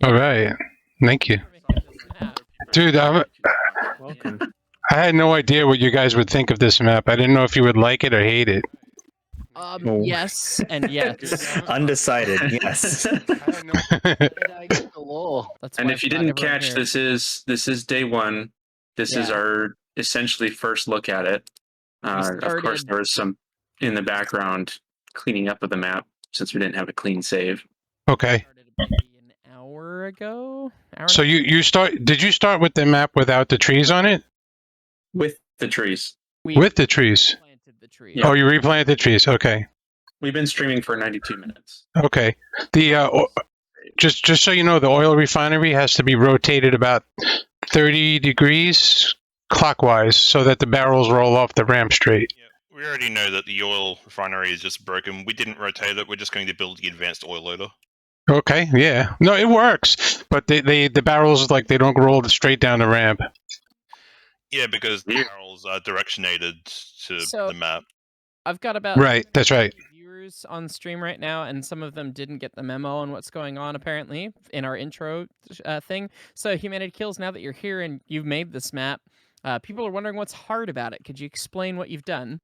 All right. Thank you. Dude, Welcome. I had no idea what you guys would think of this map. I didn't know if you would like it or hate it. Oh. Yes and yes. Undecided, yes. I had no That's And why if you I brought didn't everyone catch, here. this is day one. This is Yeah. our essentially first look at it. Of course, started- there was some in the background cleaning up of the map since we didn't have a clean save. Okay. Started maybe an hour ago. So did you start with the map without the trees on it? With the trees. With the trees? Planted the tree. Yeah. Oh, you replanted the trees. Okay. We've been streaming for 92 minutes. Okay. The just so you know, the oil refinery has to be rotated about 30 degrees clockwise so that the barrels roll off the ramp straight. Yeah, we already know that the oil refinery is just broken. We didn't rotate it. We're just going to build the advanced oil loader. Okay, yeah. No, it works, but the barrels, like, they don't roll straight down the ramp. Yeah, because the Yeah. barrels are directionated to So- the map. I've got about Right, that's right. viewers on stream right now, and some of them didn't get the memo on what's going on apparently in our intro thing. So Humanity Kills, now that you're here and you've made this map, people are wondering what's hard about it. Could you explain what you've done?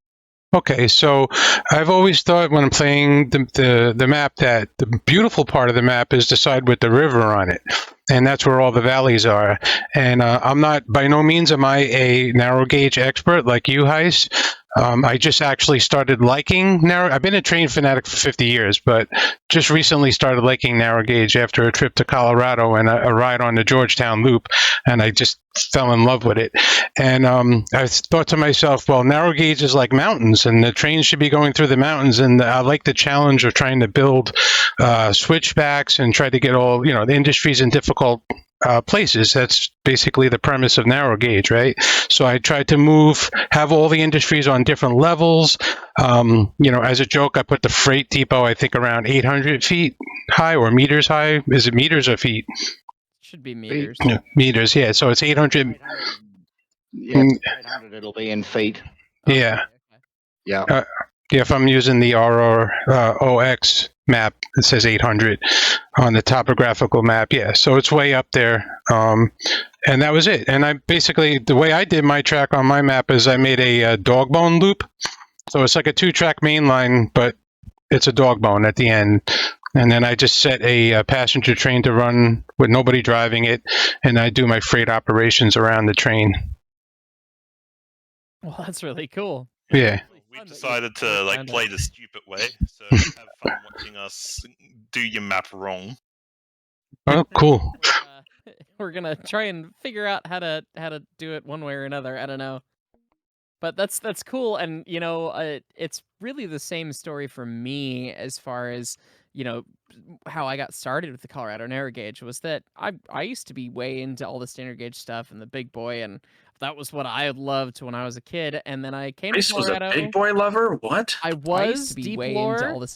Okay, so I've always thought when I'm playing the map that the beautiful part of the map is the side with the river on it, and that's where all the valleys are. And I'm not, by no means am I a narrow gauge expert like you, Hyce. I just actually started liking narrow. I've been a train fanatic for 50 years, but just recently started liking narrow gauge after a trip to Colorado and a ride on the Georgetown Loop, and I just fell in love with it. And I thought to myself, well, narrow gauge is like mountains, and the trains should be going through the mountains. And I like the challenge of trying to build switchbacks and try to get all, the industries in difficult places. That's basically the premise of narrow gauge, right? So I tried to have all the industries on different levels. As a joke, I put the freight depot, I think, around 800 feet high or meters high. Is it meters or feet? Should be meters. No, meters, yeah. So it's 800. 800. Yeah, 800 it'll be in feet. Yeah. Okay. Yeah. Yeah, if I'm using the RROx map, it says 800 on the topographical map. Yeah, so it's way up there. And that was it. And I basically, the way I did my track on my map is I made a dog bone loop. So it's like a 2-track main line, but it's a dog bone at the end. And then I just set a passenger train to run with nobody driving it, and I do my freight operations around the train. Well, that's really cool. Yeah. We decided to play the stupid way, so have fun watching us do your map wrong. Oh, cool. We're gonna try and figure out how to do it one way or another. I don't know, but that's cool. And it's really the same story for me as far as how I got started with the Colorado narrow gauge. Was that I used to be way into all the standard gauge stuff and the big boy, and that was what I loved when I was a kid. And then I came Hyce to was Colorado. a big boy lover? What? I was deep lore.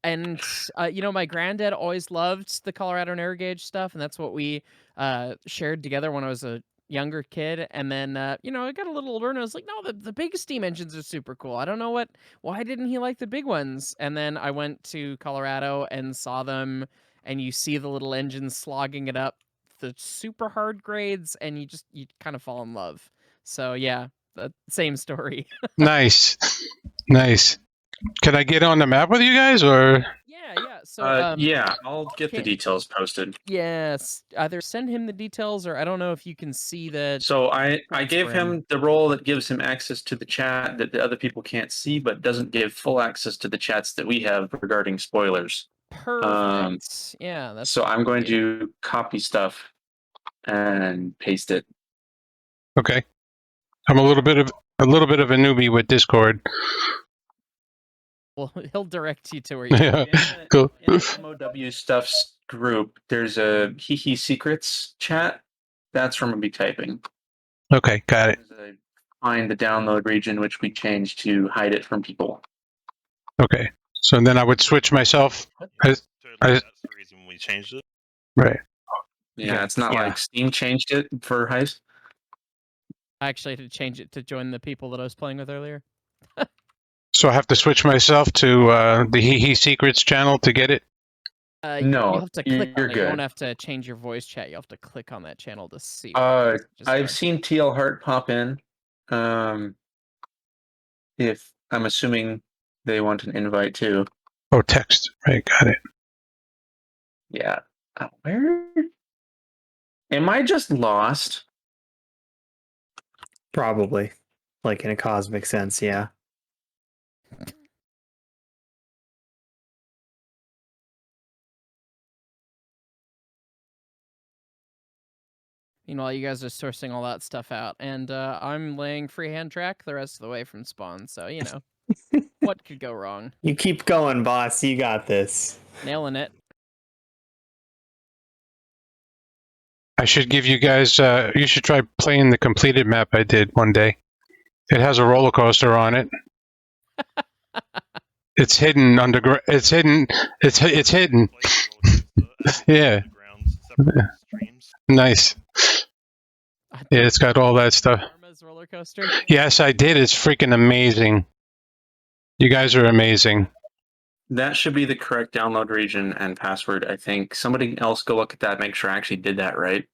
And my granddad always loved the Colorado narrow gauge stuff, and that's what we shared together when I was a younger kid. And then I got a little older, and I was like, no, the big steam engines are super cool. I don't know why didn't he like the big ones? And then I went to Colorado and saw them, and you see the little engines slogging it up the super hard grades, and you kind of fall in love. So yeah, the same story. Nice. Can I get on the map with you guys, or? Yeah. So yeah, I'll get the details posted. Yes, either send him the details, or I don't know if you can see the. So I gave him the role that gives him access to the chat that the other people can't see, but doesn't give full access to the chats that we have regarding spoilers. Perfect. Yeah, that's. So I'm going to copy stuff and paste it. Okay. I'm a little bit of a newbie with Discord. Well, he'll direct you to where you. Yeah. Cool. In the MOW Stuffs group, there's a Hyce Secrets chat. That's where I'm going to be typing. Okay, got it. Find the download region, which we changed to hide it from people. Okay. So then I would switch myself. That's the reason we changed it. Right. Yeah, it's not like Steam changed it for Hyce. I actually had to change it to join the people that I was playing with earlier. So I have to switch myself to the Hyce Secrets channel to get it? No, you have to click you're on it. You won't good. have to change your voice chat. You have to click on that channel to see. I've seen TL Heart pop in. If I'm assuming they want an invite too. Oh, text. Right, got it. Yeah. Where? Am I just lost? Probably. Like in a cosmic sense, yeah. Meanwhile, you guys are sourcing all that stuff out, and I'm laying freehand track the rest of the way from spawn. So you know, what could go wrong? You keep going, boss. You got this. Nailing it. I should give you guys. You should try playing the completed map I did one day. It has a roller coaster on it. It's hidden underground. It's hidden. It's hidden. Yeah. Nice. Yeah, it's got all that stuff. Karma's roller coaster. Yes, I did. It's freaking amazing. You guys are amazing. That should be the correct download region and password, I think. Somebody else go look at that, make sure I actually did that right.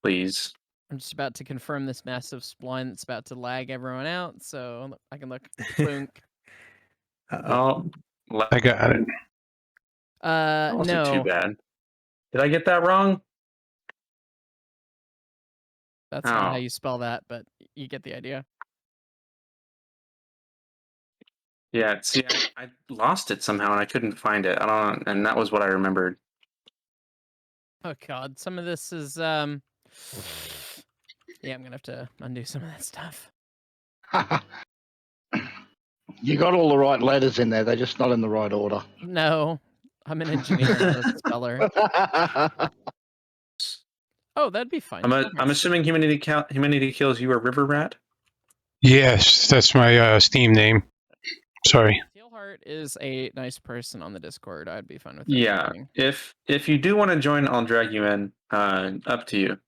Please. I'm just about to confirm this massive spline that's about to lag everyone out, so I can look. Boonk. Oh, I got it. that wasn't too No, bad. Did I get that wrong? that's not how you spell that, but you get the idea. Yeah, see, I lost it somehow and I couldn't find it. I don't, and that was what I remembered. Oh god, some of this is yeah, I'm gonna have to undo some of that stuff. You got all the right letters in there. They're just not in the right order. No, I'm an engineer, not a speller. Oh, that'd be fine. I'm assuming humanity kills you a river rat. Yes, that's my Steam name. Sorry. Steelheart is a nice person on the Discord. I'd be fine with that. Yeah, if you do want to join, I'll drag you in. Up to you.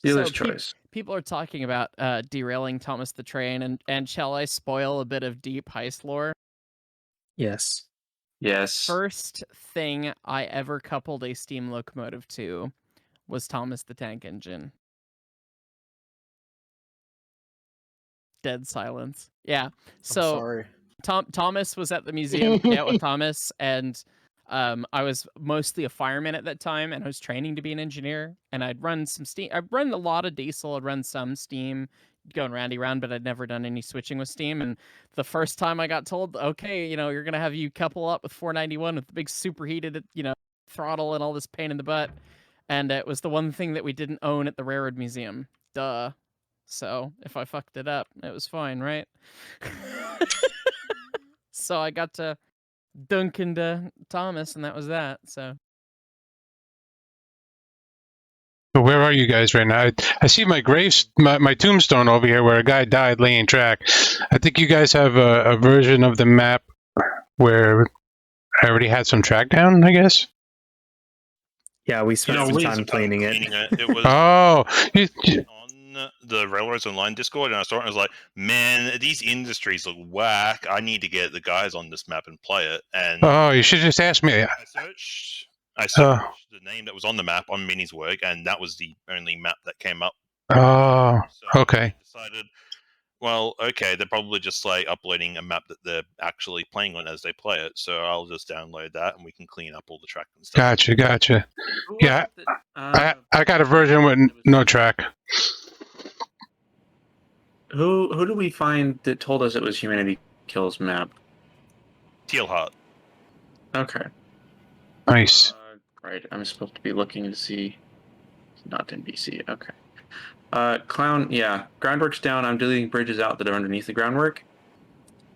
Dealer's choice. People are talking about derailing Thomas the Train, and shall I spoil a bit of deep Hyce lore? Yes. Yes. First thing I ever coupled a steam locomotive to was Thomas the Tank Engine. Dead silence. Yeah. So sorry. Thomas was at the museum out with Thomas, and I was mostly a fireman at that time, and I was training to be an engineer. And I'd run some steam. I'd run a lot of diesel. I'd run some steam, going roundy round, but I'd never done any switching with steam. And the first time I got told, okay, you're gonna have you couple up with 491 with the big superheated, throttle and all this pain in the butt. And it was the one thing that we didn't own at the Railroad Museum. Duh. So if I fucked it up, it was fine, right? So I got to dunk into Thomas, and that was that. So Where are you guys right now? I see my my tombstone over here where a guy died laying track. I think you guys have a version of the map where I already had some track down, I guess. Yeah, we spent some time cleaning it. It was Oh, on the Railroads Online Discord, and I saw it and I was like, man, these industries look whack. I need to get the guys on this map and play it. And you should just ask me. I searched the name that was on the map on Minnie's work, and that was the only map that came up. Oh, So okay. I decided, well, okay, they're probably just like uploading a map that they're actually playing on as they play it. So I'll just download that, and we can clean up all the track and stuff. Gotcha. Yeah, I got a version with no track. Who do we find that told us it was Humanity Kills map? Tealheart. Okay. Nice. Right, I'm supposed to be looking to see. Not in BC. Okay. Clown, yeah. Groundwork's down. I'm deleting bridges out that are underneath the groundwork.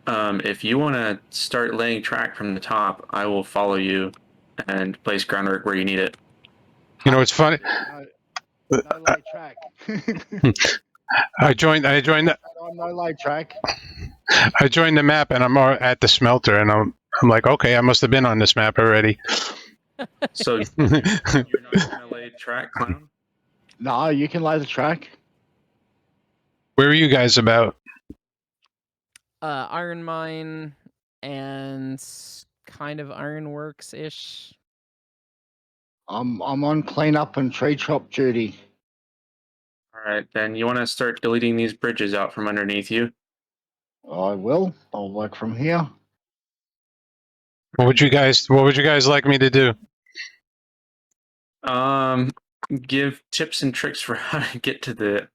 If you want to start laying track from the top, I will follow you and place groundwork where you need it. It's funny. No light track. I joined the No light track. I joined the map, and I'm at the smelter, and I'm like, okay, I must have been on this map already. So you're not going to lay track, Clown? No, you can lay the track. Where are you guys about? Iron Mine and kind of ironworks ish. I'm on cleanup and tree chop duty. All right, then you want to start deleting these bridges out from underneath you. I will. I'll work from here. What would you guys like me to do? Give tips and tricks for how to get to the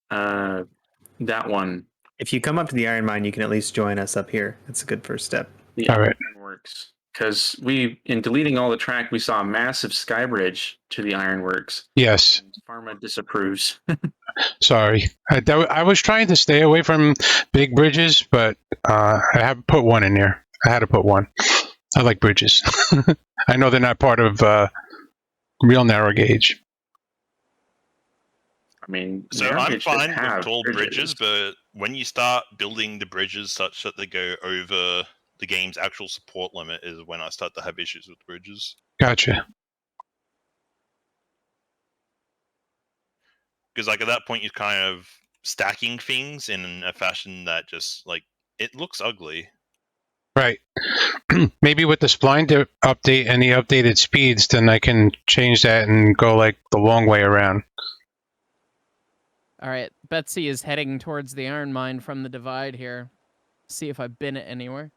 that one. If you come up to the iron mine, you can at least join us up here. That's a good first step. The All right. ironworks. Because in deleting all the track, we saw a massive sky bridge to the ironworks. Yes. Pharma disapproves. Sorry. I was trying to stay away from big bridges, but I have put one in there. I had to put one. I like bridges. I know they're not part of real narrow gauge. I mean, So narrow I'm gauge does fine have with tall bridges, but when you start building the bridges such that they go over the game's actual support limit is when I start to have issues with bridges. Gotcha. Because like at that point you're kind of stacking things in a fashion that just like it looks ugly. Right. Maybe with the spline update and the updated speeds, then I can change that and go like the long way around. All right, Betsy is heading towards the iron mine from the divide here. See if I bin it anywhere.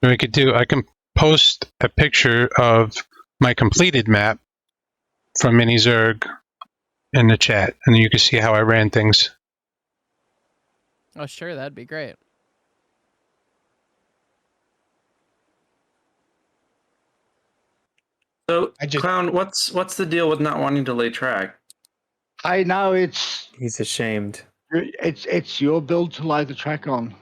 What I can post a picture of my completed map from Mini Zerg in the chat, and you can see how I ran things. Oh, sure, that'd be great. So, Clown, what's the deal with not wanting to lay track? I know He's ashamed. it's your build to lay the track on.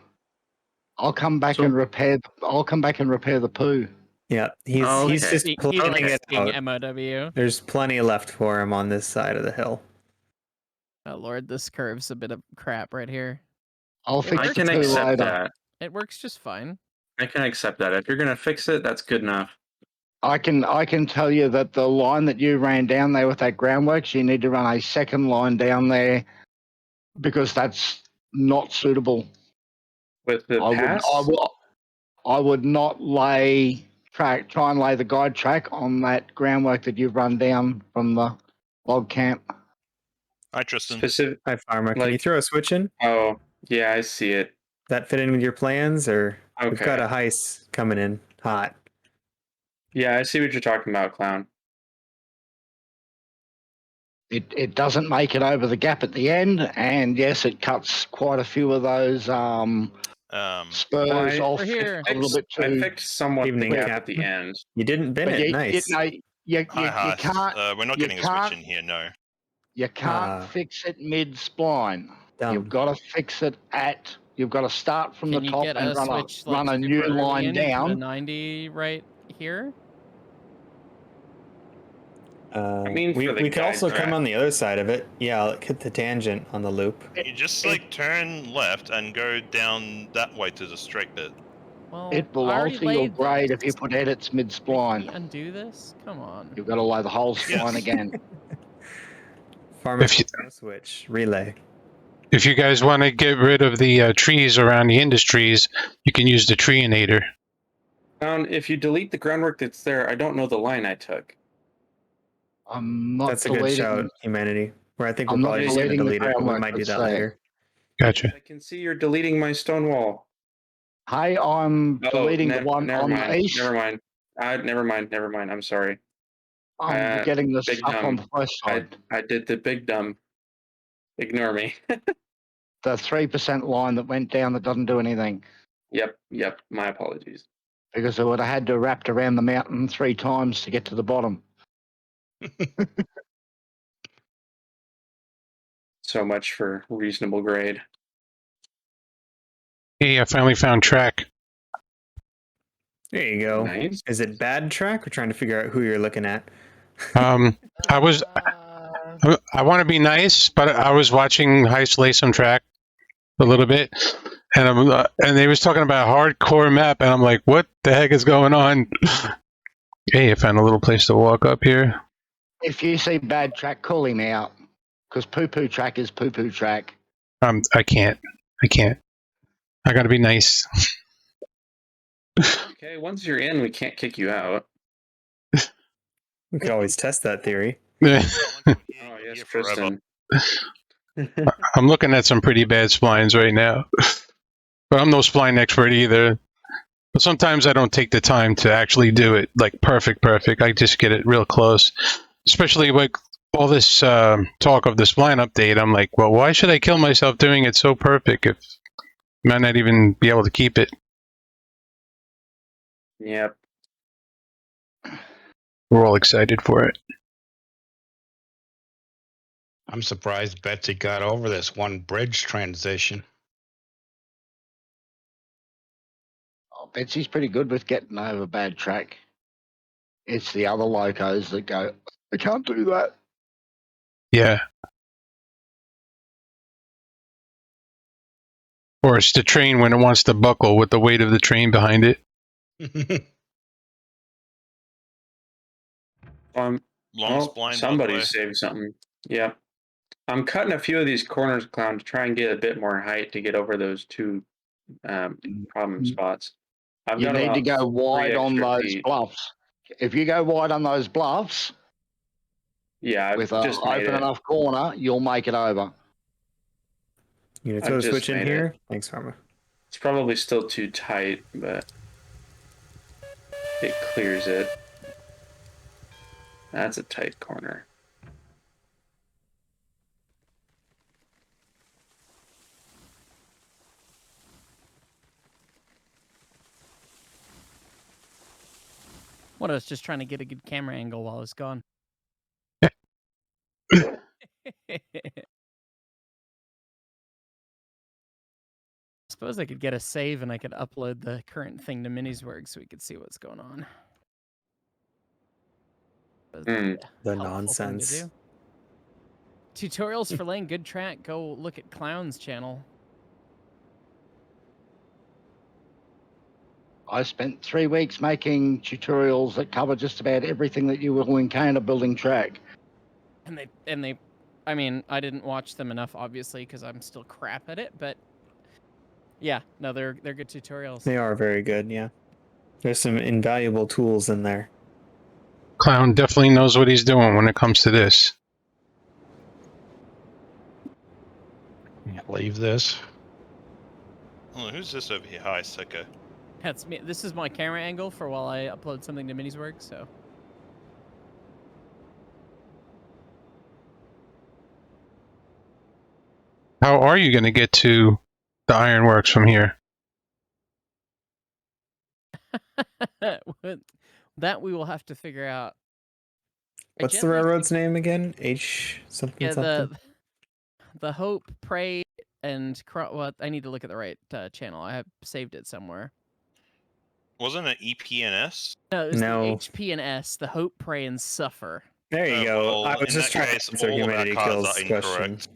I'll come back So- and repair. I'll come back and repair the poo. Yeah, he's just He's planning it asking out. MOW. There's plenty left for him on this side of the hill. Oh lord, this curve's a bit of crap right here. I'll It fix I the can poo accept later. that. It works just fine. I can accept that. If you're gonna fix it, that's good enough. I can tell you that the line that you ran down there with that groundworks, you need to run a second line down there because that's not suitable. With the pass? I would not try and lay the guide track on that groundwork that you've run down from the log camp. Hi Tristan. Specific. Hi, Farmer. Can you throw a switch in? Oh, yeah, I see it. That fit in with your plans, or we've got Okay. a Hyce coming in hot. Yeah, I see what you're talking about, Clown. It doesn't make it over the gap at the end, and yes, it cuts quite a few of those spurs Why- off We're here. a little bit I too. fixed somewhat Evening, the gap at Captain. the end. You didn't bin But it. you Nice. you Hi, can't we're not you getting a switch can't- in here, no. you can't Ah. fix it mid spline. Dumb. You've got to fix it you've got to start from Can the you top get and a switch run like a new super early line in and put a down. 90 right here? mean, we for the we could guide also track. come on the other side of it. Yeah, I'll hit the tangent on the loop. You just like turn left and go down that way to the straight bit. Well, It will I already alter your laid grade this. if you put edits mid Can spline. we undo this? Come on. You've got to lay the whole Yes. spline again. Farmer, If you- no switch. Relay. If you guys want to get rid of the trees around the industries, you can use the treeinator. Clown, if you delete the groundwork that's there, I don't know the line I took. I'm not That's a good deleting. shout, humanity. Where I think we're I'm not probably just going to deleting the delete it, but we groundwork might do that's that there. later. Gotcha. I can see you're deleting my stone wall. Hey, I'm deleting the one never on mind. the east. Never mind. Never mind. I'm sorry. I'm getting the big stuff on the west side. I did the big dumb. Ignore me. The 3% line that went down that doesn't do anything Yep. My apologies. because it would have had to wrapped around the mountain 3 times to get to the bottom. So much for reasonable grade. Hey, I finally found track. There you go. Nice. Is it bad track? We're trying to figure out who you're looking at. I want to be nice, but I was watching Hyce lay some track a little bit, and and they was talking about hardcore map, and I'm like, what the heck is going on? Hey, I found a little place to walk up here. If you see bad track, call him out because poo-poo track is poo-poo track. I can't. I got to be nice. Okay, once you're in, we can't kick you out. We could always test that theory. Oh, You're yes, here forever. Tristan. I'm looking at some pretty bad splines right now. But I'm no spline expert either. But sometimes I don't take the time to actually do it like perfect. I just get it real close. Especially with all this talk of the spline update, I'm like, well, why should I kill myself doing it so perfect if I might not even be able to keep it? Yep. We're all excited for it. I'm surprised Betsy got over this one bridge transition. Oh, Betsy's pretty good with getting over bad track. It's the other locos that go, I can't do that. Yeah. Or it's the train when it wants to buckle with the weight of the train behind it. Long Well, spline, somebody by saved something. Yeah. I'm cutting a few of these corners, Clown, to try and get a bit more height to get over those two problem spots. I've You got need to about go 3 wide on extra those feet. bluffs. If you go wide on those bluffs Yeah, I've with an just made open it. enough corner, you'll make it over. You gonna I've throw a just switch in made here? it. Thanks, Pharma. It's probably still too tight, but it clears it. That's a tight corner. One of us just trying to get a good camera angle while it's gone. Suppose I could get a save and I could upload the current thing to Minisworks so we could see what's going on. The Helpful nonsense. thing to do. Tutorials for laying good track. Go look at Clown's channel. I spent 3 weeks making tutorials that cover just about everything that you will encounter building track. And they, I mean, I didn't watch them enough, obviously, because I'm still crap at it. But yeah, no, they're good tutorials. They are very good, yeah. There's some invaluable tools in there. Clown definitely knows what he's doing when it comes to this. Can't leave this. Oh, who's this over here? Hyce, okay. That's me. This is my camera angle for while I upload something to Minisworks. So. How are you going to get to the ironworks from here? That we will have to figure out. What's the railroad's name again? H something something? The Hope, Pray, and well, I need to look at the right channel. I have saved it somewhere. Wasn't it EPNS? No, it was No. the HP and S, the Hope, Pray, and Suffer. There you go. Well, I was in just that trying case, to answer all of our humanity cards kills are question. incorrect.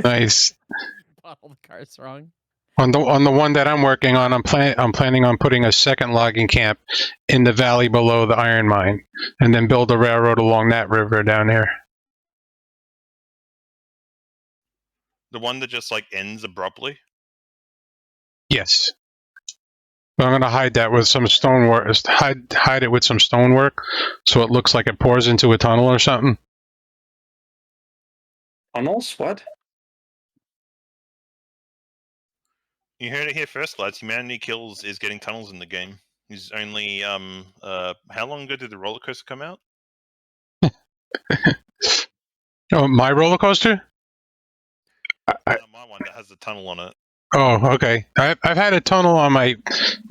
Nice. Bought all the cards wrong. On the one that I'm working on, I'm planning on putting a second logging camp in the valley below the iron mine, and then build a railroad along that river down there. The one that just like ends abruptly? Yes. But I'm going to hide that with some stonework. Hide it with some stonework, so it looks like it pours into a tunnel or something. Tunnels? What? You heard it here first, lads. Humanity Kills is getting tunnels in the game. He's only how long ago did the roller coaster come out? Oh, my roller coaster? My one that has the tunnel on it. Oh, okay. I've had a tunnel on my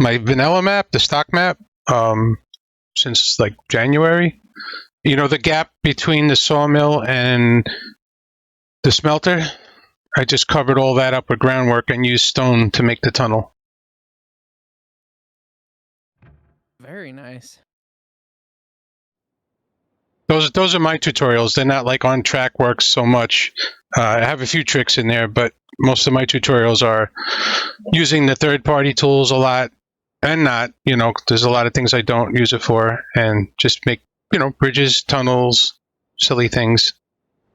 vanilla map, the stock map, since like January. You know, the gap between the sawmill and the smelter? I just covered all that up with groundwork and used stone to make the tunnel. Very nice. Those are my tutorials. They're not like on track works so much. I have a few tricks in there, but most of my tutorials are using the third-party tools a lot and not. You know, there's a lot of things I don't use it for, and just make, you know, bridges, tunnels, silly things.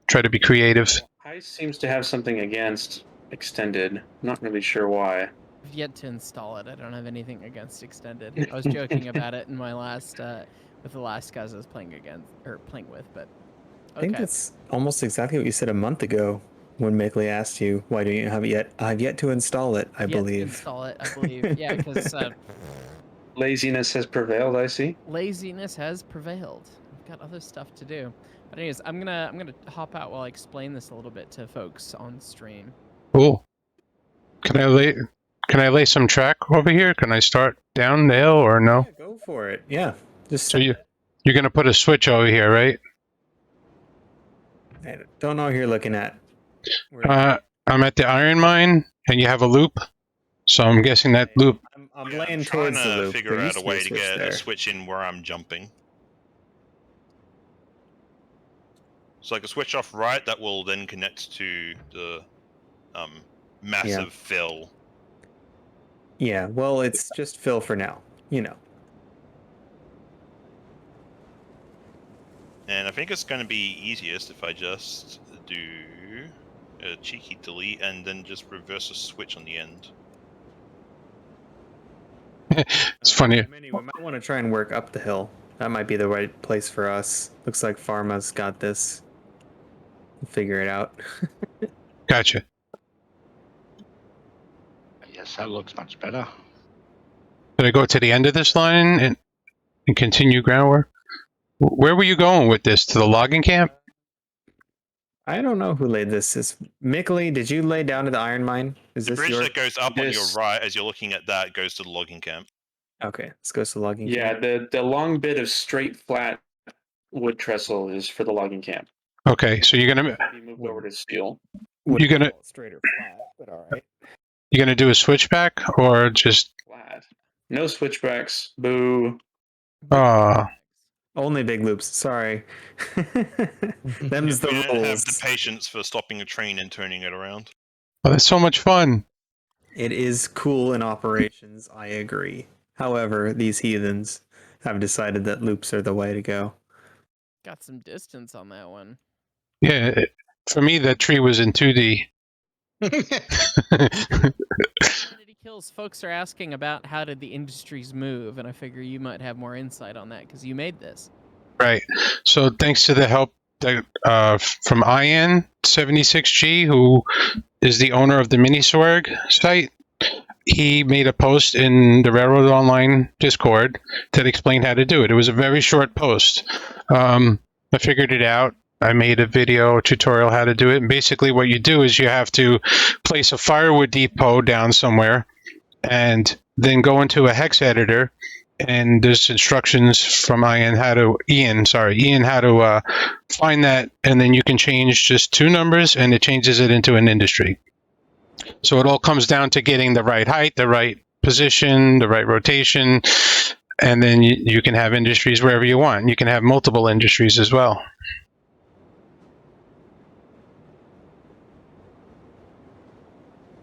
Try to be creative. Hyce seems to have something against extended. I'm not really sure why. I've yet to install it. I don't have anything against extended. I was joking about it in my last with the last guys I was playing against or playing with, but I think that's almost exactly what you said a month ago when Mickley asked you, why don't you have it yet? I've yet to install it, I believe. Install it, I believe. Yeah, because Laziness has prevailed, I see. laziness has prevailed. I've got other stuff to do. But anyways, I'm gonna hop out while I explain this a little bit to folks on stream. Cool. Can I lay some track over here? Can I start down the hill or no? Yeah, go for it. Yeah. Just So you're gonna put a switch over here, right? I don't know what you're looking at. I'm at the iron mine, and you have a loop. So I'm guessing that loop. I'm Yeah, laying I'm trying towards the to loop. figure There out used a to be way to switch get there. a switch in where I'm jumping. So I can switch off right, that will then connect to the massive fill. Yeah, well, it's just fill for now, you know. And I think it's going to be easiest if I just do a cheeky delete and then just reverse a switch on the end. It's funny. We might want to try and work up the hill. That might be the right place for us. Looks like Pharma's got this. We'll figure it out. Gotcha. Yes, that looks much better. Should I go to the end of this line and continue groundwork? Where were you going with this? To the logging camp? I don't know who laid this. Is Mickley, did you lay down to the iron mine? Is The this bridge your... that goes up on your This- right as you're looking at that goes to the logging camp. Okay, let's go to the logging Yeah, camp. the long bit of straight flat wood trestle is for the logging camp. Okay, so you're gonna Be moved over to steel. you're gonna straight or flat, but all right. you're gonna do a switchback or just Flat. No switchbacks. Boo. Only big loops. Sorry. Them's the We didn't have rules. the patience for stopping a train and turning it around. oh, that's so much fun. It is cool in operations, I agree. However, these heathens have decided that loops are the way to go. Got some distance on that one. Yeah, for me that tree was in 2D. Infinity Kills folks are asking about how did the industries move, and I figure you might have more insight on that because you made this. Right. So thanks to the help that, from IN76G, who is the owner of the Miniswag site, he made a post in the Railroad Online Discord that explained how to do it. It was a very short post. I figured it out. I made a video tutorial how to do it. And basically what you do is you have to place a firewood depot down somewhere and then go into a hex editor, and there's instructions from Ian how to find that, and then you can change just 2 numbers and it changes it into an industry. So it all comes down to getting the right height, the right position, the right rotation, and then you can have industries wherever you want. You can have multiple industries as well.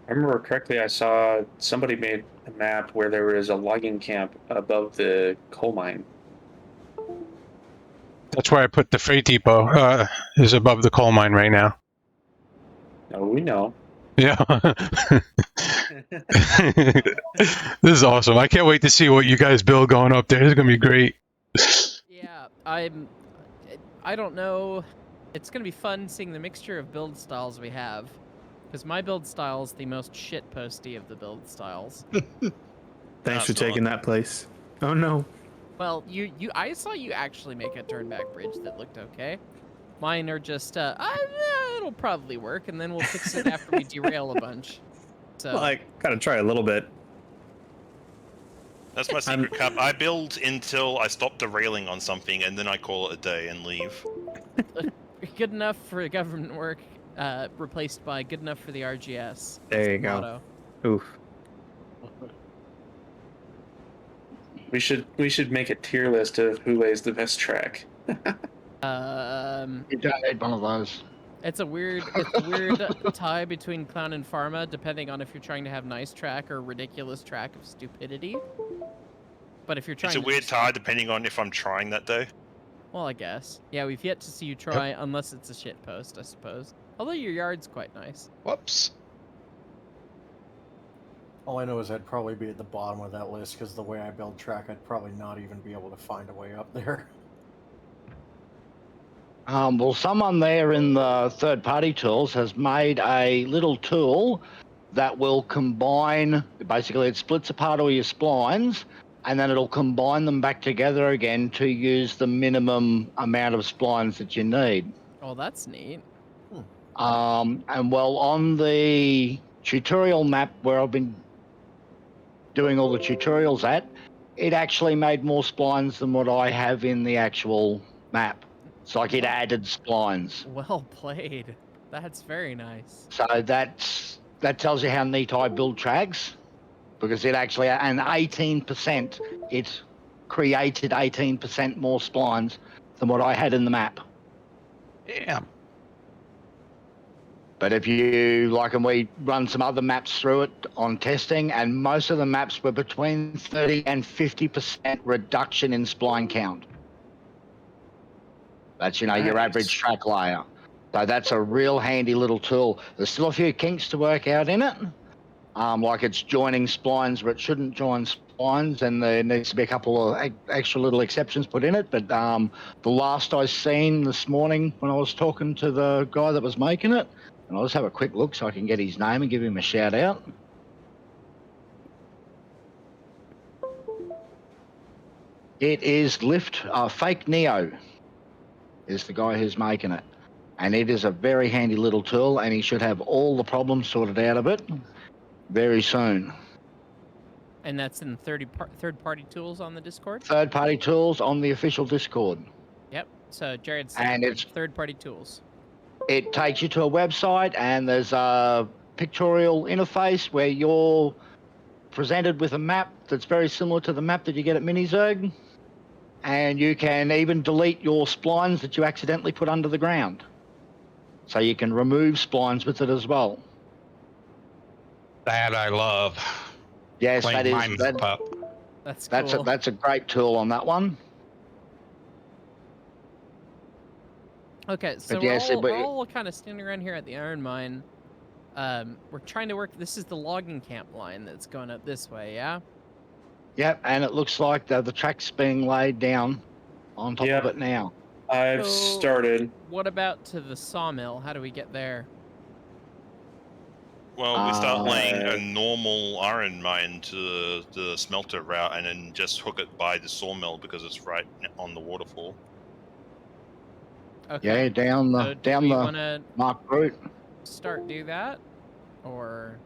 I remember correctly, I saw somebody made a map where there was a logging camp above the coal mine. That's where I put the freight depot, is above the coal mine right now. Oh, we know. Yeah. This is awesome. I can't wait to see what you guys build going up there. It's going to be great. Yeah, I don't know. It's going to be fun seeing the mixture of build styles we have. Because my build style is the most shitposty of the build styles. Thanks for taking that place. Oh no. Well, I saw you actually make a turnback bridge that looked okay. Mine are just, it'll probably work, and then we'll fix it after we derail a bunch. So, Well, I gotta try a little bit. That's my secret cap. I build until I stop derailing on something, and then I call it a day and leave. good enough for government work, replaced by good enough for the RGS. There you That's the go. motto. Oof. We should make a tier list of who lays the best track. You don't need one of those. It's a weird tie between Clown and Pharma, depending on if you're trying to have nice track or ridiculous track of stupidity. But if you're trying It's a to weird just- tie depending on if I'm trying that day. Well, I guess. Yeah, we've yet to see you try, unless it's a shit post, I suppose. Although your yard's quite nice. Whoops. All I know is I'd probably be at the bottom of that list because the way I build track, I'd probably not even be able to find a way up there. Well, someone there in the third-party tools has made a little tool that will combine. Basically, it splits apart all your splines, and then it'll combine them back together again to use the minimum amount of splines that you need. Oh, that's neat. And well, on the tutorial map where I've been doing all the tutorials at, it actually made more splines than what I have in the actual map. It's like it Wow. added splines. Well played. That's very nice. So that tells you how neat I build tracks, because it actually, and 18%, it created 18% more splines than what I had in the map. Yeah. But if you like, and we run some other maps through it on testing, and most of the maps were between 30 and 50% reduction in spline count. That's, your Nice. average track layer. So that's a real handy little tool. There's still a few kinks to work out in it. Like it's joining splines where it shouldn't join splines, and there needs to be a couple of extra little exceptions put in it. But the last I seen this morning when I was talking to the guy that was making it, and I'll just have a quick look so I can get his name and give him a shout out. It is Fake Neo is the guy who's making it. And it is a very handy little tool, and he should have all the problems sorted out of it very soon. And that's in third-party tools on the Discord? Third-party tools on the official Discord. Yep. So Jared And said it's third-party tools. It takes you to a website, and there's a pictorial interface where you're presented with a map that's very similar to the map that you get at Minizerg. And you can even delete your splines that you accidentally put under the ground. So you can remove splines with it as well. That I love. Yes, Clean that is my map up. That's that's cool. that's a great tool on that one. Okay, so But we're, yes, we're all kind of standing around here at the iron mine. We're trying to work. This is the logging camp line that's going up this way, yeah? Yep, and it looks like the track's being laid down on top of it now. I've So- started. What about to the sawmill? How do we get there? Well, we start laying a Uh, normal iron mine to the smelter route, and then just hook it by the sawmill because it's right on the waterfall. Okay. Yeah, down the So do we the want to marked route. do that, or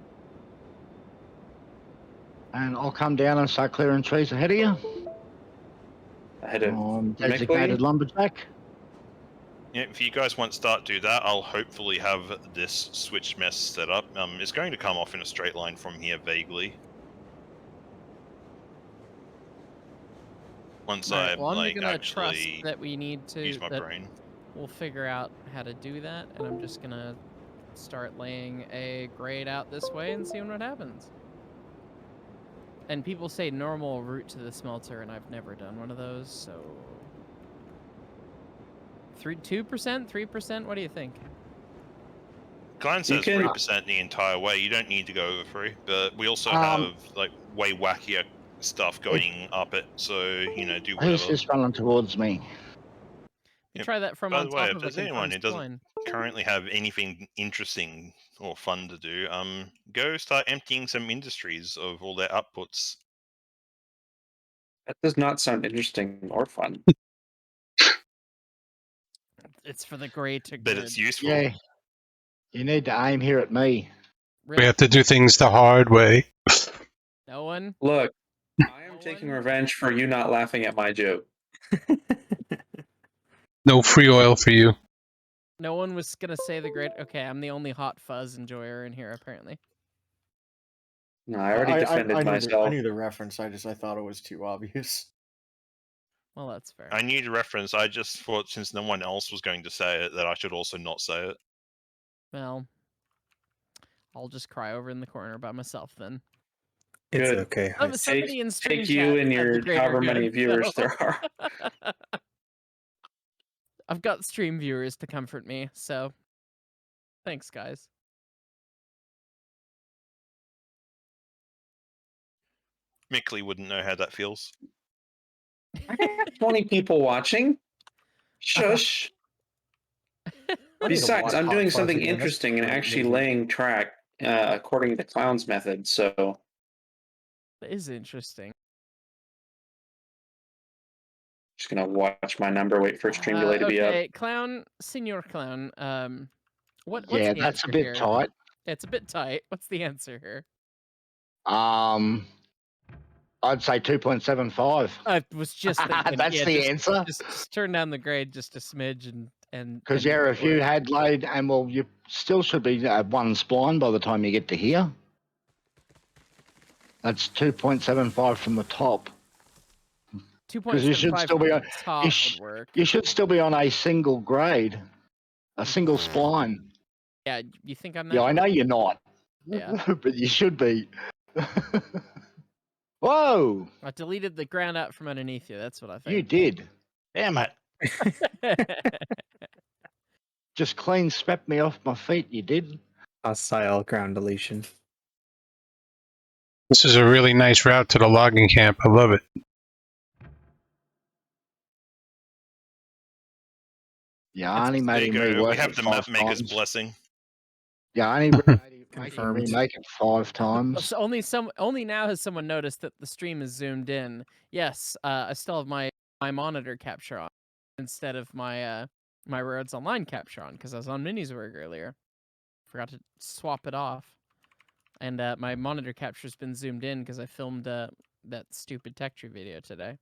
And I'll come down and start clearing trees ahead of you. Ahead of Designated Mickley? lumberjack. Yeah, if you guys want to start do that, I'll hopefully have this switch mess set up. It's going to come off in a straight line from here vaguely. Once All right, I'm well, I'm like gonna trust actually that we need to use my that brain. we'll figure out how to do that, and I'm just gonna start laying a grade out this way and seeing what happens. And people say normal route to the smelter, and I've never done one of those, so 2%, 3%. What do you think? Clan says can- 3% the entire way. You don't need to go over 3, but we also Um, have like way wackier stuff going up it. So do Who's whatever. just running towards me? You Yep. try that from By on the way, top if of a there's anyone confined who doesn't line. currently have anything interesting or fun to do, go start emptying some industries of all their outputs. That does not sound interesting or fun. It's for the greater But good. it's useful. Yeah. You need to aim here at me. We Really? have to do things the hard way. No one? Look, I am No taking one? revenge for you not laughing at my joke. No free oil for you. No one was gonna say the great. Okay, I'm the only hot fuzz enjoyer in here, apparently. No, I already defended I myself. knew the reference. I thought it was too obvious. Well, that's fair. I need a reference. I just thought since no one else was going to say it, that I should also not say it. Well, I'll just cry over in the corner by myself then. It's Good. okay. Somebody in stream Take you chat and said the your greater however many good, viewers so- there are. I've got stream viewers to comfort me, so thanks, guys. Mickley wouldn't know how that feels. I got 20 people watching. Shush. Besides, I'm doing something interesting and actually laying track according to Clown's method. So That is interesting. just gonna watch my number, wait for stream delay to be up. Okay, Clown, Senior Clown. What's Yeah, the that's answer a bit here? tight. It's a bit tight. What's the answer here? I'd say 2.75. I was just thinking. That's yeah, the just, answer. Just turn down the grade just a smidge and. Because and yeah, make if it you work. had laid, and well, you still should be at one spline by the time you get to here. That's 2.75 from the top. 2.75 you should still from be the on- top would work. You should still be on a single grade, a single spline. Yeah, you think I'm that? Yeah, I know you're not. Yeah. But you should be. Whoa! I deleted the ground out from underneath you. That's what I You think. did. Damn it. Just clean swept me off my feet, you did. Hostile ground deletion. This is a really nice route to the logging camp. I love it. Yeah, only There you made him go. rework We have it the 5 map maker's times. blessing. Yeah, only made him Confirmed. remake it 5 times. So only now has someone noticed that the stream is zoomed in. Yes, I still have my monitor capture on instead of my my Words Online capture on because I was on Miniswerg earlier. Forgot to swap it off, and my monitor capture's been zoomed in because I filmed that stupid tech tree video today.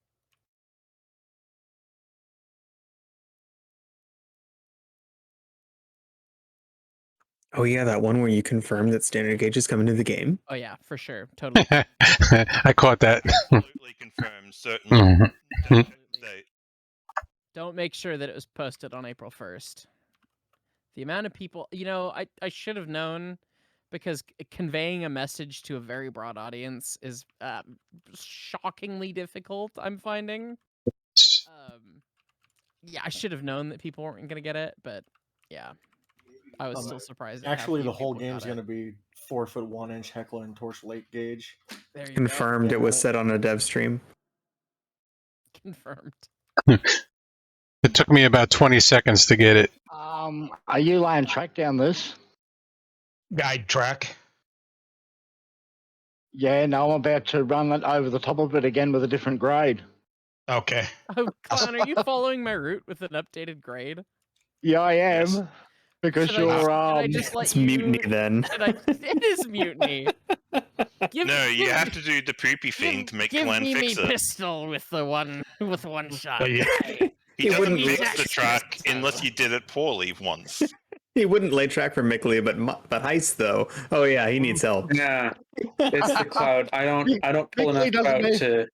Oh yeah, that one where you confirmed that standard gauge is coming to the game. Oh yeah, for sure, totally. I caught that. Absolutely confirmed. Certainly. Mhm. Definitely. Don't make sure that it was posted on April 1st. The amount of people, I should have known because conveying a message to a very broad audience is shockingly difficult, I'm finding. Yeah, I should have known that people weren't going to get it, but yeah, I was still surprised. Actually, the whole game's going to be 4-foot 1-inch Heckler and Torch late gauge. There you Confirmed go. it was set on a dev stream. Confirmed. It took me about 20 seconds to get it. Are you laying track down this? Guide track. Yeah, no, I'm about to run it over the top of it again with a different grade. Okay. Oh, Clown, are you following my route with an updated grade? Yeah, I am. Yes. Because Should I you're just let It's you... mutiny then. It is mutiny. No, you have to do the poopy thing to make Give Glenn me fix me it. pistol with one shot. Oh, yeah. He doesn't wouldn't fix let the us track go. unless you did it poorly once. He wouldn't lay track for Mickley, but Hyce though. Oh yeah, he needs help. Yeah, it's the cloud. I don't pull enough cloud to.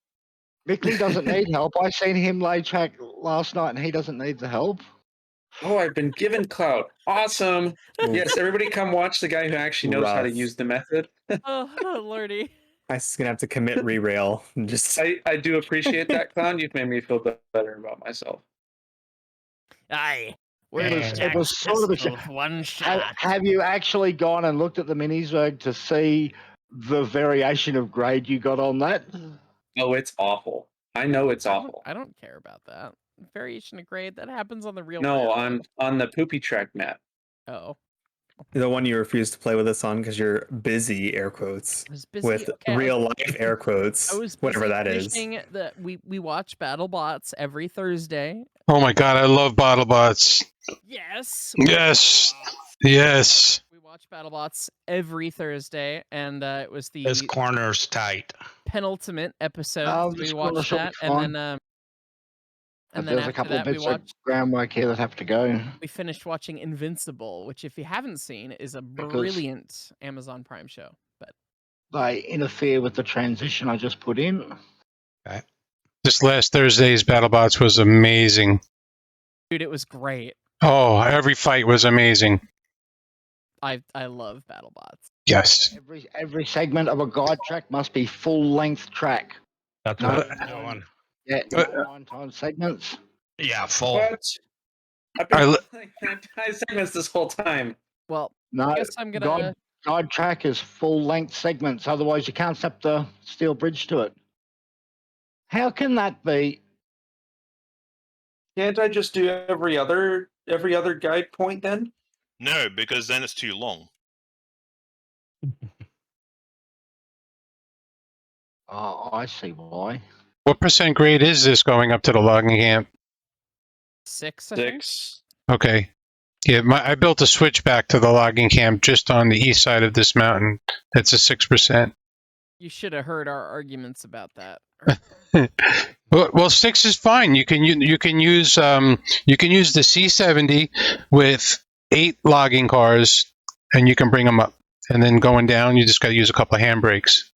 Mickley doesn't need help. I seen him lay track last night and he doesn't need the help. Oh, I've been given cloud. Awesome. Yes, everybody come watch the guy who actually knows how to Rough. use the method. Oh, lordy. Hyce is gonna have to commit re-rail and just. I do appreciate that, Clown. You've made me feel better about myself. Aye. It was sort of a one shot. Have you actually gone and looked at the Miniswerg to see the variation of grade you got on that? Oh, it's awful. I know it's awful. I don't care about that. Variation of grade, that happens on the real No, world. I'm on the poopy track map. Oh. The one you refuse to play with us on because you're busy, air quotes, I was busy. with real life air quotes, I was whatever that is. We watch BattleBots every Thursday. Oh my god, I love BattleBots. Yes. Yes. Yes. We watch BattleBots every Thursday, and it was the His corner's tight. penultimate episode. Oh, we this corner watched should be that, fine. and then There's after a couple that, of bits of groundwork here that have to go. we finished watching Invincible, which, if you haven't seen, is a brilliant Amazon Prime show. But they interfere with the transition I just put in. Okay. This last Thursday's BattleBots was amazing. dude, it was great. Oh, every fight was amazing. I love BattleBots. Yes. Every segment of a guide track must be full length track. That's No. what I'm doing. Yeah, 9 segments. Yeah, full. What? I've been playing 9 segments this whole time. Well, No, I guess I'm gonna. guide track is full length segments. Otherwise, you can't snap the steel bridge to it. How can that be? Can't I just do every other guide point then? No, because then it's too long. Oh, I see why. What percent grade is this going up to the logging camp? 6, I think. 6. Okay. Yeah, I built a switchback to the logging camp just on the east side of this mountain. That's a 6%. You should have heard our arguments about that. Well, 6 is fine. You can use the C70 with 8 logging cars, and you can bring them up. And then going down, you just got to use a couple of handbrakes.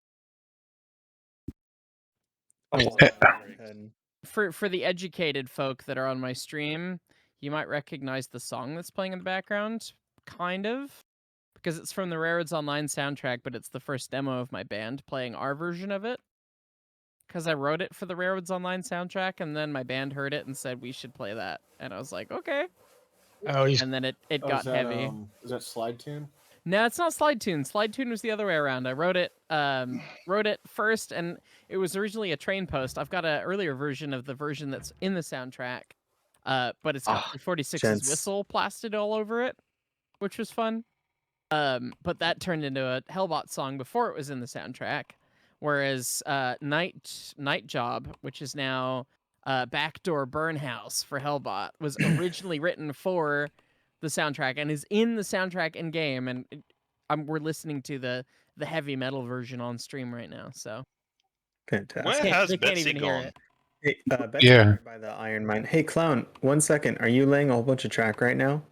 For the educated folk that are on my stream, you might recognize the song that's playing in the background, kind of, because it's from the Railroads Online soundtrack, but it's the first demo of my band playing our version of it. Because I wrote it for the Railroads Online soundtrack, and then my band heard it and said we should play that, and I was like, okay. Oh, he's And then it got is that, heavy. Is that Slide Tune? No, it's not Slide Tune. Slide Tune was the other way around. I wrote it first, and it was originally a train post. I've got an earlier version of the version that's in the soundtrack, but it's got 46's gents. whistle plastered all over it, which was fun. But that turned into a Hellbot song before it was in the soundtrack, whereas Night Job, which is now Backdoor Burn House for Hellbot, was originally written for the soundtrack and is in the soundtrack in game, and we're listening to the heavy metal version on stream right now. So Fantastic. Where Can't- has they can't Betsy even hear gone? it. Hey, Betsy, Yeah. right by the iron mine. Hey, Clown, 1 second. Are you laying a whole bunch of track right now?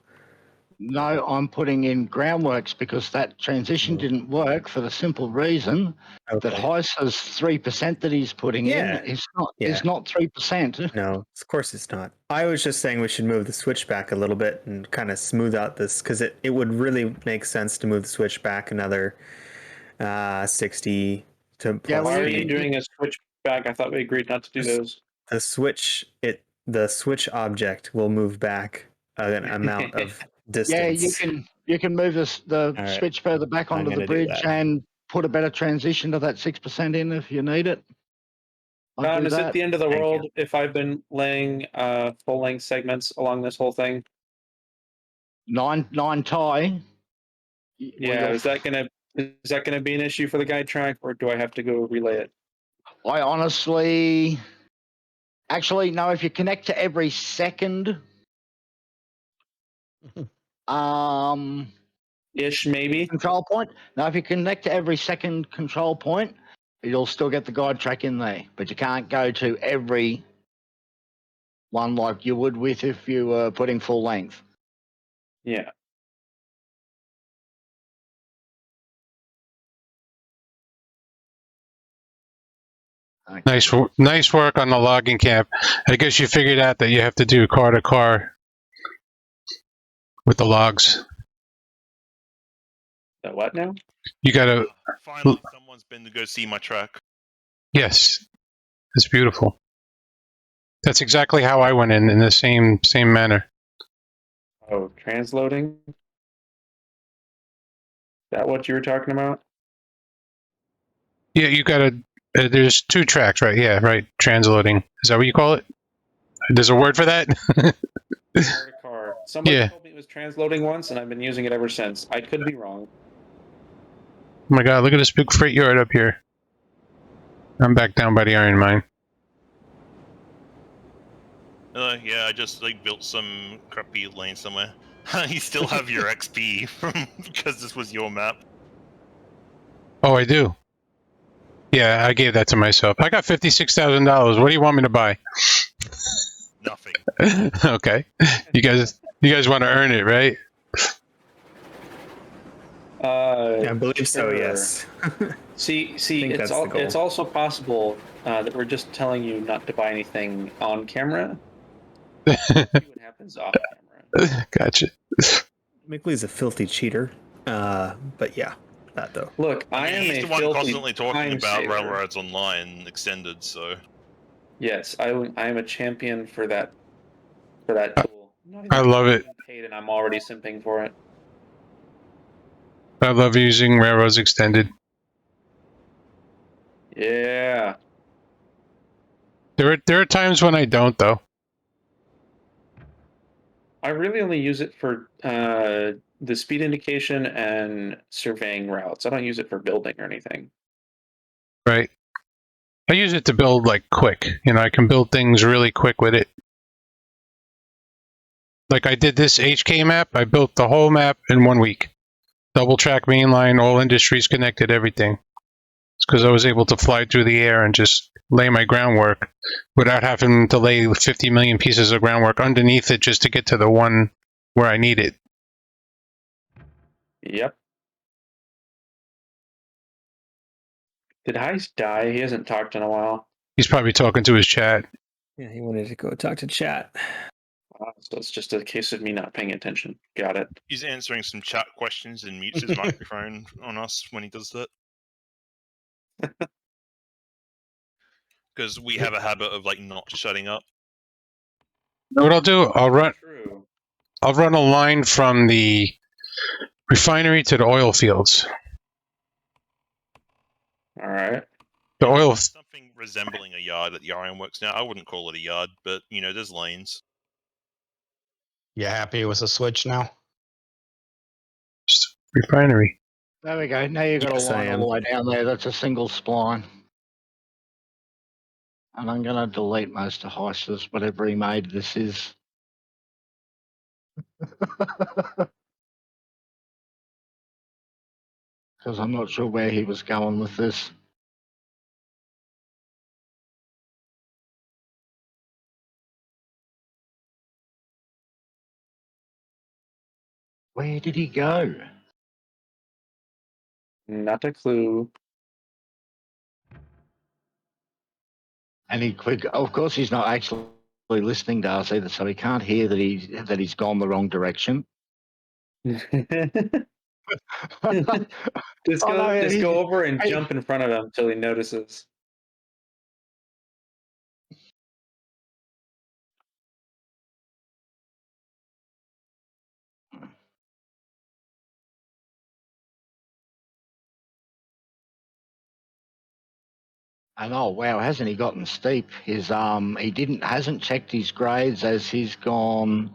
No, I'm putting in groundworks because that transition didn't work for the simple reason that Hyce has 3% that he's putting Yeah. in. It's Yeah. not 3%. No, of course it's not. I was just saying we should move the switch back a little bit and kind of smooth out this, because it would really make sense to move the switch back another 60 to plus. Yeah, Why are you speed. doing a switch back? I thought we agreed not to do those. The switch object will move back an amount of distance. Yeah, you can move the All right. switch further back I'm onto the gonna do bridge that. and put a better transition to that 6% in if you need it. I'll Don, do is it that. the end of the Thank world if I've been laying full-length segments along this whole thing? 9 tie. Yeah, is that gonna be an issue for the guide track, or do I have to go relay it? I honestly, actually, no. If you connect to every second, Ish, maybe. control point. Now, if you connect to every second control point, you'll still get the guide track in there, but you can't go to every one like you would with if you were putting full length. Yeah. Nice work on the logging camp. I guess you figured out that you have to do car to car with the logs. The what now? You gotta, Finally, someone's been to go see my track. yes, it's beautiful. That's exactly how I went in the same manner. Oh, transloading? Is that what you were talking about? Yeah, you gotta, there's 2 tracks, right? Yeah, right, transloading. Is that what you call it? There's a word for that? Car to car. Somebody Yeah. told me it was transloading once, and I've been using it ever since. I could be wrong. Oh my god, look at this big freight yard up here. I'm back down by the iron mine. Yeah, I just built some crappy lane somewhere. You still have your XP from because this was your map. Oh, I do. Yeah, I gave that to myself. I got $56,000. What do you want me to buy? Nothing. Okay. You guys want to earn it, right? I believe so. sure. Yes. See, think that's the goal. it's also possible that we're just telling you not to buy anything on camera. See what happens off camera. Gotcha. Mickley's a filthy cheater. But yeah, that though. Look, I am He's a the one filthy constantly talking time about saver. Railroads Online extended, so Yes, I am a champion for that tool. I love it. Paid and I'm already simping for it. I love using Railroads Extended. Yeah. There are times when I don't though. I really only use it for the speed indication and surveying routes. I don't use it for building or anything. Right. I use it to build like quick. You know, I can build things really quick with it. Like I did this HK map. I built the whole map in 1 week. Double track mainline, all industries connected, everything. It's because I was able to fly through the air and just lay my groundwork without having to lay 50 million pieces of groundwork underneath it just to get to the one where I need it. Yep. Did Hyce die? He hasn't talked in a while. He's probably talking to his chat. Yeah, he wanted to go talk to chat. So it's just a case of me not paying attention. Got it. He's answering some chat questions and mutes his microphone on us when he does that. Because we have a habit of like not shutting up. You know what I'll do? True. I'll run a line from the refinery to the oil fields. All right. The oil. Something resembling a yard at the ironworks now. I wouldn't call it a yard, but you know, there's lanes. You happy with the switch now? Refinery. There we go. Now you've got Yes, a I line am. all the way down there. That's a single spline. And I'm going to delete most of Hyce's, whatever he made this is. Because I'm not sure where he was going with this. Where did he go? Not a clue. And he quick. Of course, he's not actually listening to us either, so he can't hear that he's gone the wrong direction. Just Oh, go, no, just he- go over and hey. jump in front of him until he notices. And oh wow, hasn't he gotten steep? His hasn't checked his grades as he's gone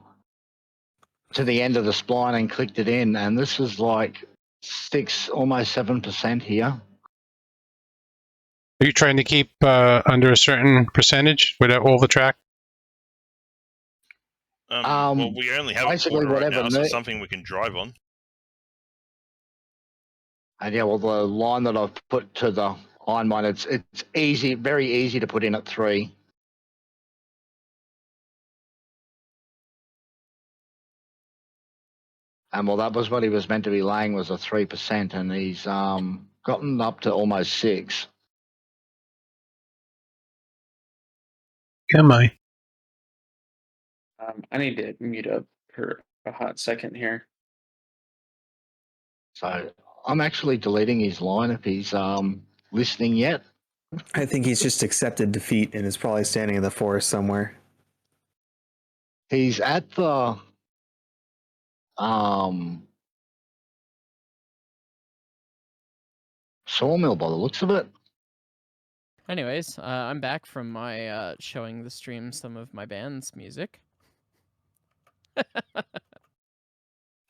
to the end of the spline and clicked it in, and this is like almost 7% here. Are you trying to keep under a certain percentage with all the track? Well, we only have a basically quarter right whatever now, so ne- something we can drive on. And yeah, well, the line that I've put to the iron mine, it's easy, very easy to put in at 3. And well, that was what he was meant to be laying, was a 3%, and he's gotten up to almost 6. Am I? I need to mute up for a hot second here. So I'm actually deleting his line if he's listening yet. I think he's just accepted defeat and is probably standing in the forest somewhere. He's at the sawmill by the looks of it. Anyways, I'm back from my showing the stream some of my band's music.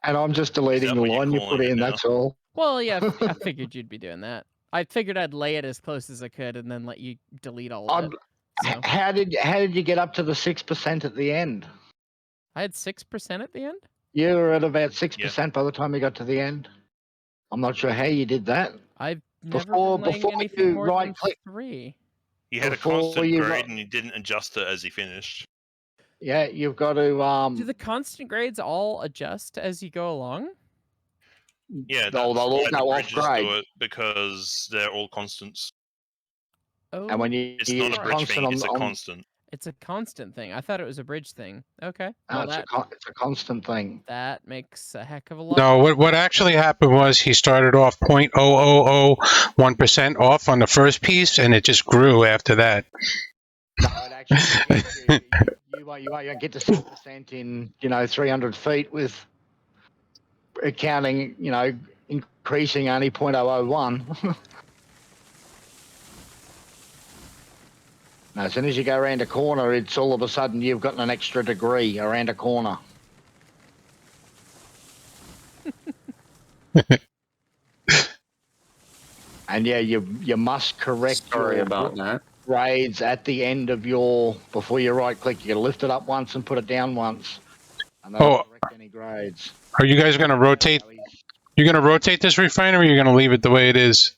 And I'm just deleting the what you're line you calling put it in, now? that's all. Well, yeah, I figured you'd be doing that. I figured I'd lay it as close as I could and then let you delete all of it. So How did you get up to the 6% at the end? I had 6% at the end. You were at about 6% by the time you got to the end. I'm not sure how you did that. I've never Before- been laying before anything you more than right-click- 3. He had a Before constant you grade got- and he didn't adjust it as he finished. Yeah, you've got to Do the constant grades all adjust as you go along? Yeah, they'll that's all why the go off bridges grade. do it, because they're all constants. Oh, And when you It's use not a bridge constant thing, it's a on- constant. it's a constant thing. I thought it was a bridge thing. Okay, No, well it's a constant thing. that makes a heck of a lot. No, what actually happened was he started off 0.0001% off on the first piece, and it just grew after that. No, it actually you won't get to 6% in 300 feet with accounting increasing only 0.001. Now, as soon as you go around a corner, it's all of a sudden you've got an extra degree around a corner. And yeah, you must correct Sorry your about that. grades at the end of before you right click. You lift it up once and put it down once. And that'll correct any grades. Are you guys going to rotate? You're going to rotate this refinery, or you're going to leave it the way it is?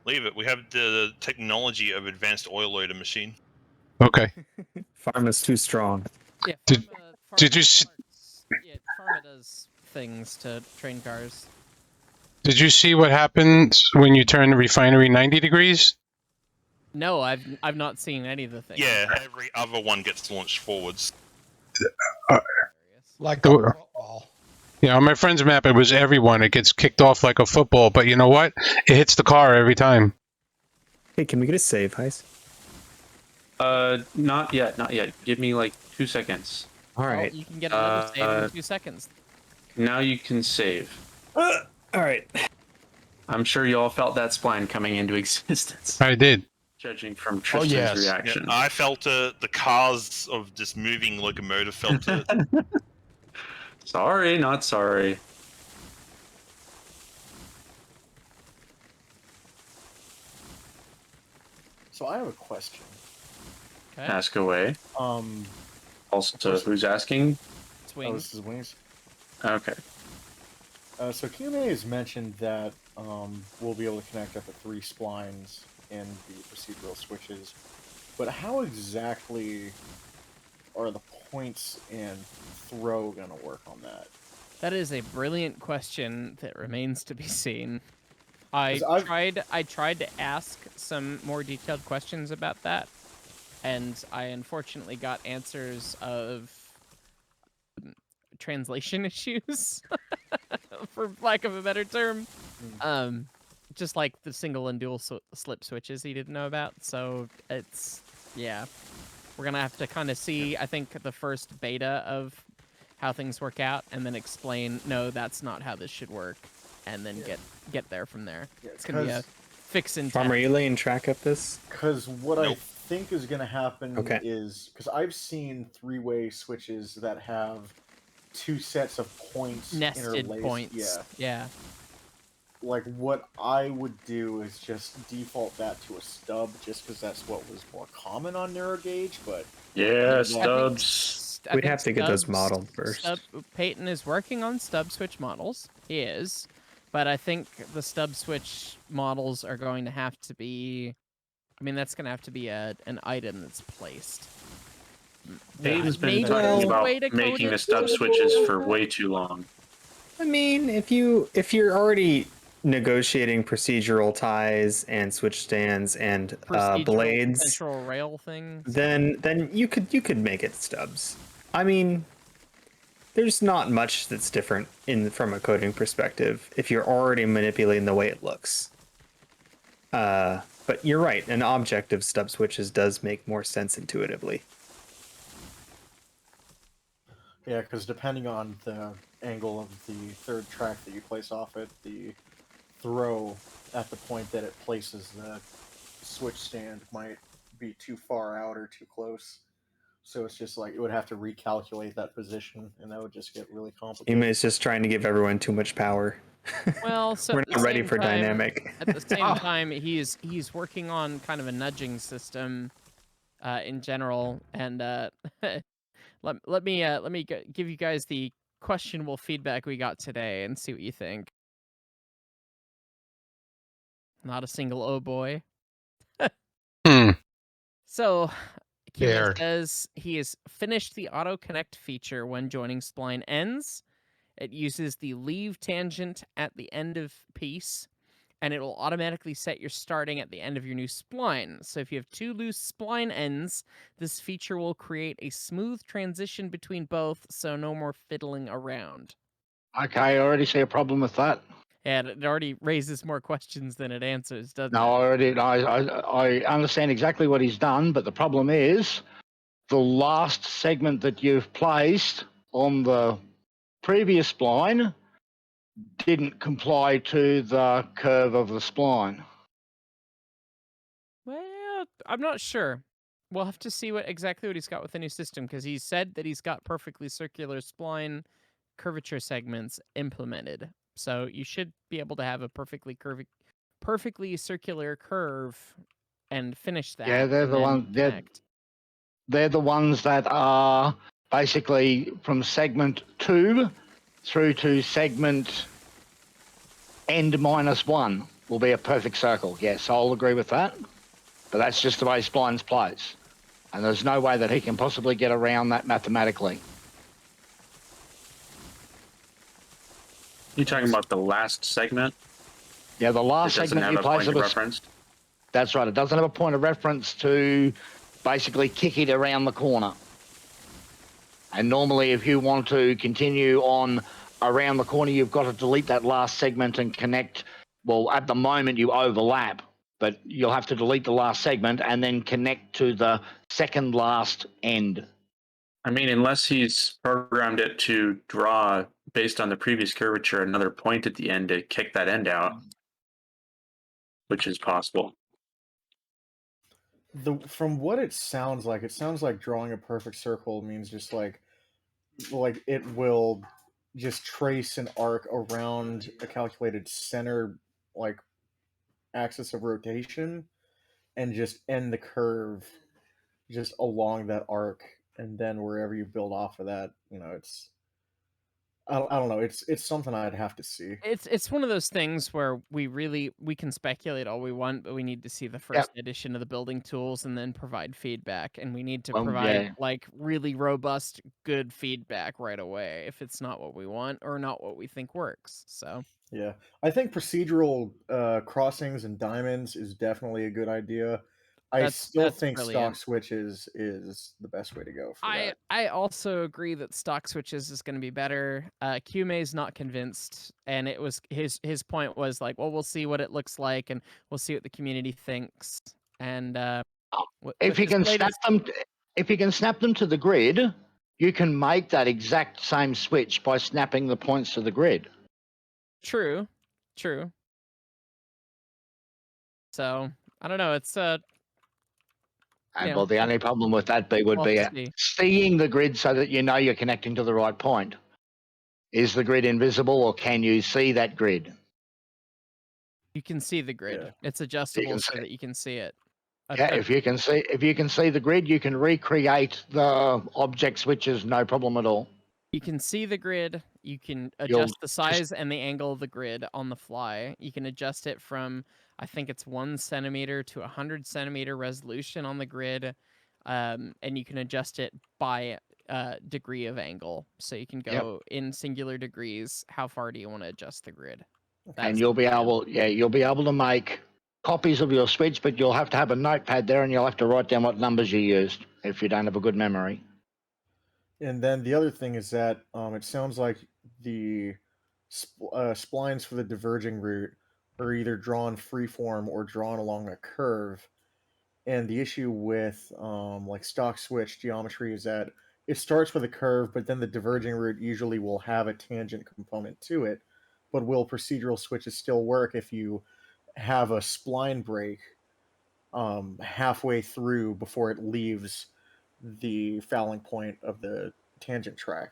Leave it. We have the technology of advanced oil loader machine. Okay. Pharma's too strong. Yeah, Did- Pharma did you s- Pharma does things to train cars. Did you see what happens when you turn the refinery 90 degrees? No, I've not seen any of the things. Yeah, every other one gets launched forwards. Like The- a football. Yeah, on my friend's map, it was everyone. It gets kicked off like a football, but you know what? It hits the car every time. Hey, can we get a save, Hyce? Not yet, not yet. Give me like 2 seconds. All Well, right. you can get another save in 2 seconds. Now you can save. All right. I'm sure you all felt that spline coming into existence, I did. judging from Tristan's yes. reaction. I felt it. The cars of this moving locomotive felt it. Sorry, not sorry. So I have a question. Okay. Ask away. Also, who's asking? It's Oh, wings. this is Wings. Okay. So QMA has mentioned that we'll be able to connect up to 3 splines in the procedural switches, but how exactly are the points and throw going to work on that? That is a brilliant question that remains to be seen. I 'Cause I've- tried to ask some more detailed questions about that, and I unfortunately got answers of translation issues, for lack of a better term. Just like the single and dual slip switches he didn't know about. So it's, yeah, we're gonna have to kind of see, I think, the first beta of how things work out, and then explain, no, that's not how this should work, and then get there from there. Yeah, It's gonna be a fix in Farmer, are you laying track up this? Because what I Nope. think is going to happen is, because I've seen 3-way switches that have 2 sets of points nested interlaced. points. Yeah. Like, what I would do is just default that to a stub, just because that's what was more common on narrow gauge, but Yeah, I stubs. think We'd have to get those Stubbs- modeled first. Peyton is working on stub switch models. He is. But I think the stub switch models are going to have to be... I mean, that's going to have to be an item that's placed. Peyton's been Maybe talking there's a about way to code making the it. stub switches for way too long. I mean, if you're already negotiating procedural ties and switch stands and Procedural blades, central rail things. then you could make it stubs. I mean, there's not much that's different from a coding perspective if you're already manipulating the way it looks. But you're right, an object of stub switches does make more sense intuitively. yeah, because depending on the angle of the third track that you place off it, the throw at the point that it places the switch stand might be too far out or too close. So it's just like it would have to recalculate that position, and that would just get really complicated. Ema is just trying to give everyone too much power. Well, so We're at the not ready same for time- dynamic. At the same time, he's working on kind of a nudging system, in general, and let me give you guys the questionable feedback we got today and see what you think. Not a single oh boy. Hmm. So, Kima Scared. says he has finished the auto connect feature when joining spline ends. It uses the leave tangent at the end of piece, and it will automatically set your starting at the end of your new spline. So if you have 2 loose spline ends, this feature will create a smooth transition between both, so no more fiddling around. Okay, I already see a problem with that. And it already raises more questions than it answers, doesn't No, it? I understand exactly what he's done, but the problem is the last segment that you've placed on the previous spline didn't comply to the curve of the spline. Well, I'm not sure. We'll have to see exactly what he's got with the new system, because he said that he's got perfectly circular spline curvature segments implemented. So you should be able to have a perfectly circular curve and finish that. Yeah, they're and the then ones. connect. They're the ones that are basically from segment 2 through to segment end -1 will be a perfect circle. Yes, I'll agree with that. But that's just the way splines plays. And there's no way that he can possibly get around that mathematically. You talking about the last segment? Yeah, the It last doesn't segment have you a place point of of a... reference. That's right. It doesn't have a point of reference to basically kick it around the corner. And normally if you want to continue on around the corner, you've got to delete that last segment and connect. Well, at the moment you overlap, but you'll have to delete the last segment and then connect to the second last end. I mean, unless he's programmed it to draw based on the previous curvature another point at the end to kick that end out, which is possible. From what it sounds like drawing a perfect circle means just like it will just trace an arc around a calculated center like axis of rotation and just end the curve just along that arc, and then wherever you build off of that, it's I don't know, it's something I'd have to see. It's one of those things where we can speculate all we want, but we need to see the first edition of the building tools and then provide feedback, and we need to provide Yeah. like really robust, good feedback right away if it's not what we want or not what we think works. So Yeah, I think procedural crossings and diamonds is definitely a good idea. I still that's think stock brilliant. switches is the best way to go for that. I also agree that stock switches is going to be better. QMA's not convinced, and it was his point was like, well, we'll see what it looks like, and we'll see what the community thinks. And If you can snap them, if you can snap them to the grid, you can make that exact same switch by snapping the points to the grid. True. So I don't know. It's And well, the only problem with that would be seeing the grid so that you know you're connecting to the right point. Is the grid invisible, or can you see that grid? You can see the grid. Yeah. It's adjustable so that you can see it. Yeah, if you can see the grid, you can recreate the object switches, no problem at all. You can see the grid. You can adjust the size and the angle of the grid on the fly. You can adjust it from, I think it's 1 centimeter to 100 centimeter resolution on the grid, and you can adjust it by degree of angle. So you can go in singular degrees. How far do you want to adjust the grid? And you'll be able to make copies of your switch, but you'll have to have a notepad there, and you'll have to write down what numbers you used if you don't have a good memory. And then the other thing is that it sounds like the splines for the diverging route are either drawn freeform or drawn along a curve. And the issue with like stock switch geometry is that it starts with a curve, but then the diverging route usually will have a tangent component to it. But will procedural switches still work if you have a spline break halfway through before it leaves the fouling point of the tangent track?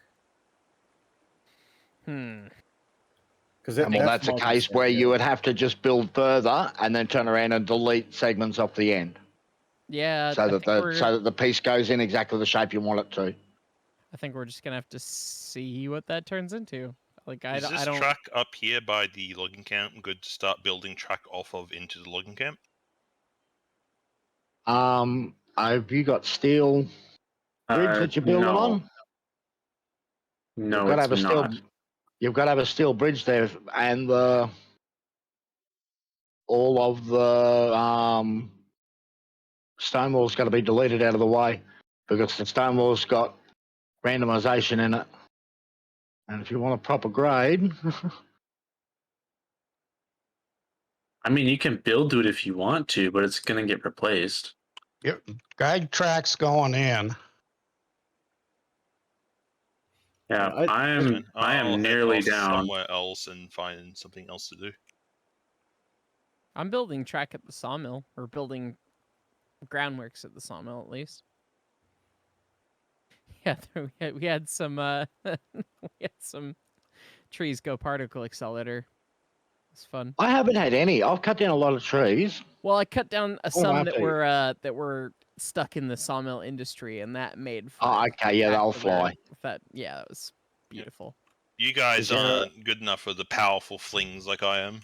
Because that's a case where you would have to just build further and then turn around and delete segments off the end. Yeah. So that the piece goes in exactly the shape you want it to. I think we're just gonna have to see what that turns into. Like Is this I don't. track up here by the logging camp good to start building track off of into the logging camp? Have you got steel bridge that you're building on? No, you've got to have it's not. You've got to have a steel bridge there, and all of the stone wall's got to be deleted out of the way because the stone wall's got randomization in it. And if you want a proper grade, I mean, you can build to it if you want to, but it's going to get replaced. Yep, guide tracks going in. Yeah, I am nearly down. Somewhere else and find something else to do. I'm building track at the sawmill, or building groundworks at the sawmill at least. Yeah, we had some we had some trees go particle accelerator. It's fun. I haven't had any. I've cut down a lot of trees. Well, I cut down Oh, some happy. that were stuck in the sawmill industry, and that made for Oh, okay, yeah, they'll spectacular- fly. That was beautiful. You guys Is there- aren't good enough for the powerful flings like I am.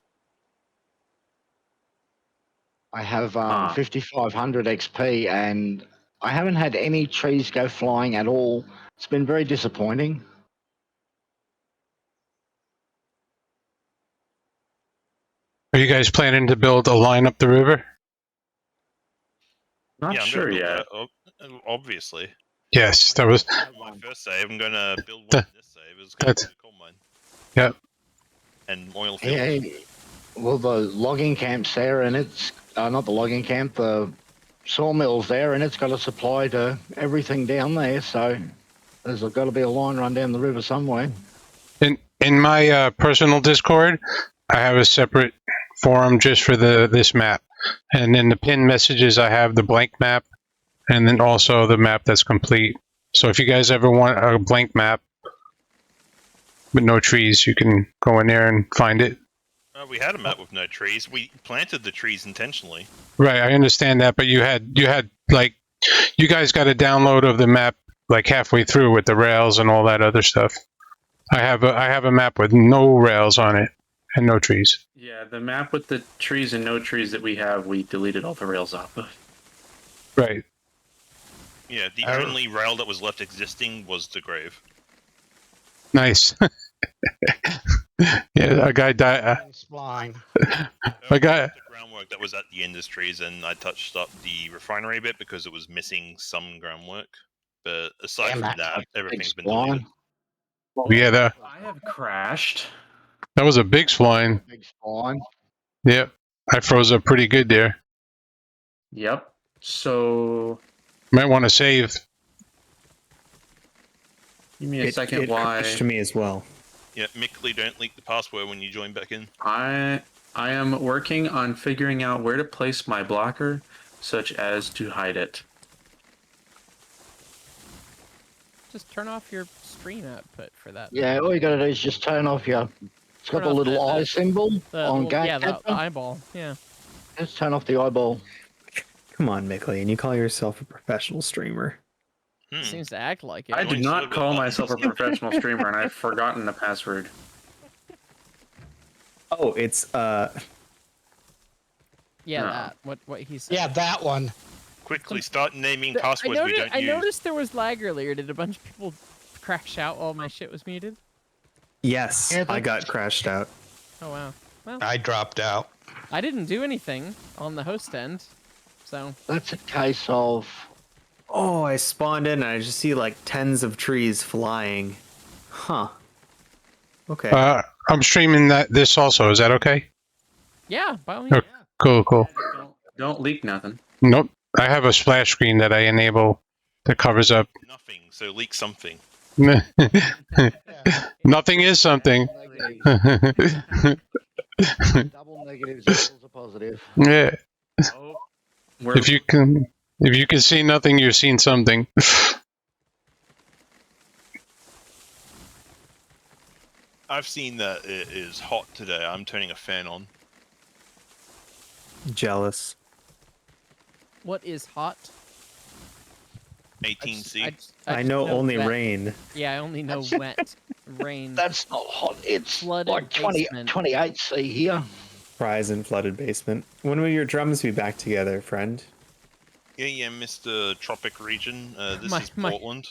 I have Ah. 5,500 XP, and I haven't had any trees go flying at all. It's been very disappointing. Are you guys planning to build a line up the river? Not yeah, I'm sure gonna build yet. that, obviously. Yes, that was. My first save, I'm gonna build one in this save. It's gonna be That's- a coal mine. Yep. And oil fields. Yeah, well, the logging camp's there, and it's not the logging camp, the sawmill's there, and it's got a supply to everything down there. So there's got to be a line run down the river somewhere. In my personal Discord, I have a separate forum just for this map, and in the pinned messages, I have the blank map, and then also the map that's complete. So if you guys ever want a blank map with no trees, you can go in there and find it. We had a map with no trees. We planted the trees intentionally. Right, I understand that, but you had like, you guys got a download of the map like halfway through with the rails and all that other stuff. I have a map with no rails on it and no trees. Yeah, the map with the trees and no trees that we have, we deleted all the rails off of. Right. Yeah, the Oh. only rail that was left existing was the grave. Nice. Yeah, a guy died. Spline. I got- The groundwork that was at the industries, and I touched up the refinery bit because it was missing some groundwork. But aside Damn, from that's that, a big everything's been spline. deleted. Yeah, I have crashed. that was a big spline. Big spline. Yep, I froze up pretty good there. Yep. So, Might want to save. give me a second. It Why? crashed to me as well. Yeah, Mickley, don't leak the password when you join back in. I am working on figuring out where to place my blocker, such as to hide it. Just turn off your screen output for that. Yeah, all you got to do is just turn off your. It's got Turn the off little the- eye symbol The on little- game. yeah, the eyeball. Yeah. Just turn off the eyeball. Come on, Mickley, and you call yourself a professional streamer. Seems to act like it. I do Join not server call buttons. myself a professional streamer, and I've forgotten the password. Oh, it's Yeah, No. that. What he said. Yeah, that one. Quickly start naming I passwords we don't use. noticed there was lag earlier. Did a bunch of people crash out while my shit was muted? yes, Yeah, I got that's- crashed out. Oh wow. Well, I dropped out. I didn't do anything on the host end, so That's a case of. Oh, I spawned in and I just see like tens of trees flying. Huh. Okay. I'm streaming this also. Is that okay? yeah, by all means. Okay. Cool. Don't leak nothing. Nope. I have a splash screen that I enable that covers up. Nothing, so leak something. Nothing is something. Double negatives equals a positive. Yeah. Oh, where, If you can see nothing, you've seen something. I've seen that it is hot today. I'm turning a fan on. Jealous. What is hot? 18C. I know only wet. rain. Yeah, I only know wet. Rain. That's not hot. It's Flooded like 20, basement. 28 C here. Fries and flooded basement. When will your drums be back together, friend? Yeah, Mr. Tropic Region. This My- is my- Portland.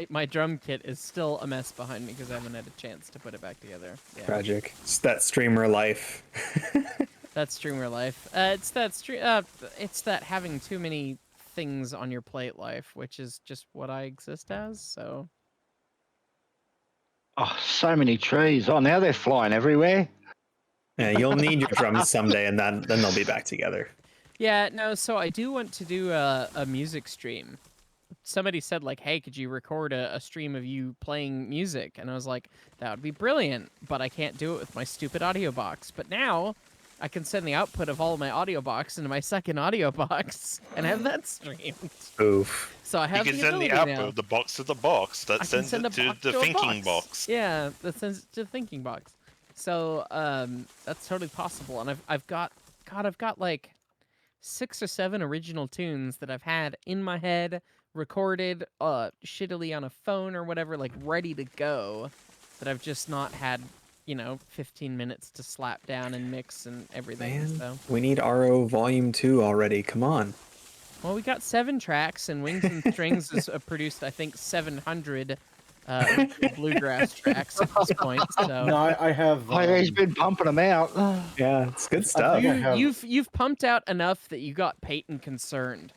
My drum kit is still a mess behind me because I haven't had a chance to put it back together. Yeah. Tragic. It's that streamer life. That's streamer life. It's that having too many things on your plate life, which is just what I exist as. So Oh, so many trees. Oh, now they're flying everywhere. Yeah, you'll need your drums someday, and then they'll be back together. yeah, no. So I do want to do a music stream. Somebody said like, "Hey, could you record a stream of you playing music?" And I was like, "That would be brilliant," but I can't do it with my stupid audio box. But now I can send the output of all of my audio box into my second audio box and have that streamed. Oof. So I You have can the send ability the output now. of the box to the box that I can sends send it a to box the to a thinking box. Yeah, that sends it to the thinking box. So that's totally possible. And I've got like 6 or 7 original tunes that I've had in my head, recorded shittily on a phone or whatever, like ready to go, that I've just not had, 15 minutes to slap down and mix and everything. Man, So we need RO Volume 2 already. Come on. well, we got 7 tracks, and Wings and Strings has produced, I think, 700 bluegrass tracks at this point. So No, I have. Oh, he's been pumping them out. Yeah, it's good I stuff. think I have. you've pumped out enough that you got Peyton concerned.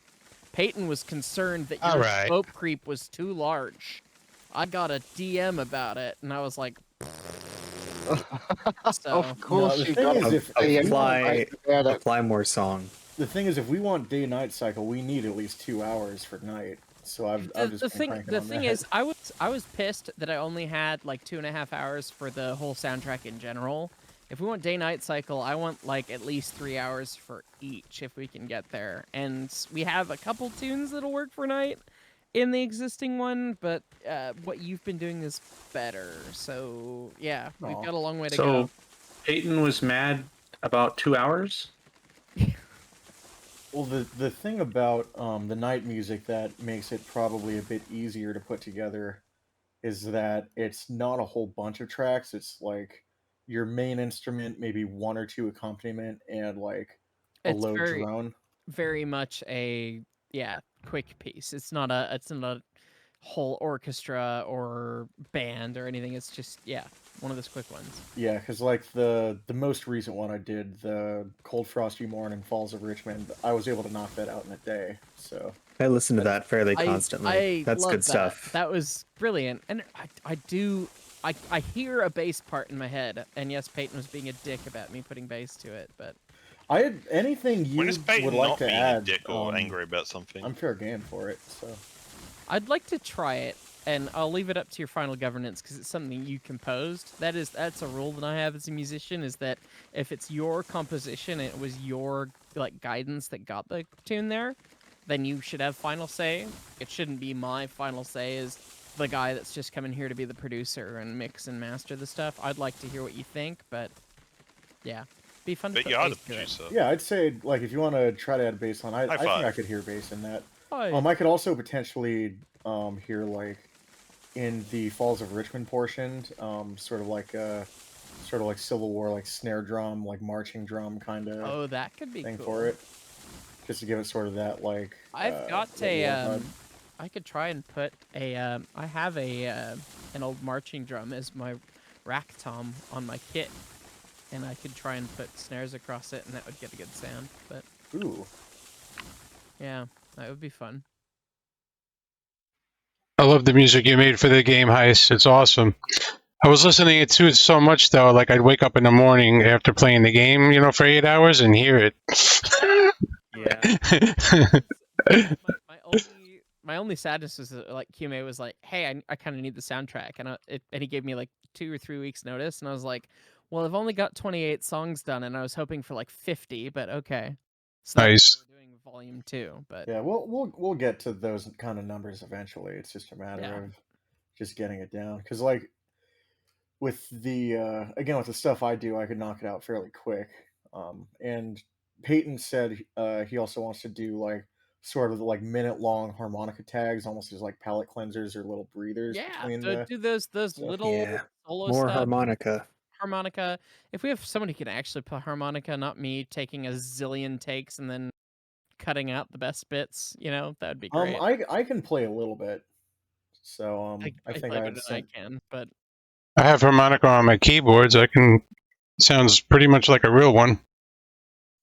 Peyton was concerned that All your right. slope creep was too large. I got a DM about it, and I was like, so Of course, the you thing got is, to if be apply- about it. Apply more song. the thing is, if we want day-night cycle, we need at least 2 hours for night. So I've just been cranking the on thing that. is, I was pissed that I only had like 2.5 hours for the whole soundtrack in general. If we want day-night cycle, I want like at least 3 hours for each if we can get there. And we have a couple tunes that'll work for night in the existing one, but what you've been doing is better. So yeah, we've Aw. got a long way to So go. Peyton was mad about 2 hours. Well, the thing about the night music that makes it probably a bit easier to put together is that it's not a whole bunch of tracks. It's like your main instrument, maybe 1 or 2 accompaniment, and like a It's low very drone. very much a quick piece. It's not a whole orchestra or band or anything. It's just one of those quick ones. Yeah, because like the most recent one I did, the Cold Frosty Morn and Falls of Richmond, I was able to knock that out in a day. So I listen to that fairly constantly. I That's love good that. stuff. That was brilliant, and I hear a bass part in my head, and yes, Peyton was being a dick about me putting bass to it, but I had anything you When is Peyton would like not to being add. a dick or angry about something? I'm fair game for it. So I'd like to try it, and I'll leave it up to your final governance because it's something you composed. That's a rule that I have as a musician, is that if it's your composition and it was your like guidance that got the tune there, then you should have final say. It shouldn't be my final say as the guy that's just coming here to be the producer and mix and master the stuff. I'd like to hear what you think, but yeah, be fun to But put you are the bass to it. producer. yeah, I'd say like if you want to try to add bass line, I High think I five. could hear bass in that. Oh, I could also potentially hear like in the Falls of Richmond portion, sort of like Civil War, like snare drum, like marching drum kind of oh, that could be thing cool. for it, just to give it sort of that like. I've got that war vibe. I could try and put a I have an old marching drum as my rack tom on my kit, and I could try and put snares across it, and that would get a good sound. But Ooh, yeah, that would be fun. I love the music you made for the game, Hyce. It's awesome. I was listening to it so much though, like I'd wake up in the morning after playing the game, for 8 hours and hear it. Yeah. My only sadness was that, like, QMA was like, "Hey, I kind of need the soundtrack," and and he gave me like 2 or 3 weeks notice, and I was like, "Well, I've only got 28 songs done, and I was hoping for like 50, but okay." So that's Nice. why we're doing volume 2, but yeah, we'll get to those kind of numbers eventually. It's just a matter Yeah. of just getting it down, because like with the again with the stuff I do, I could knock it out fairly quick. And Peyton said he also wants to do like sort of like minute-long harmonica tags, almost as like palate cleansers or little breathers yeah, between so the. do those stuff. little Yeah. solo More stuff. harmonica. If we have somebody who can actually play harmonica, not me taking a zillion takes and then cutting out the best bits, that would be great. I can play a little bit, so I think play I better had than some. I can, but I have harmonica on my keyboards. Sounds pretty much like a real one.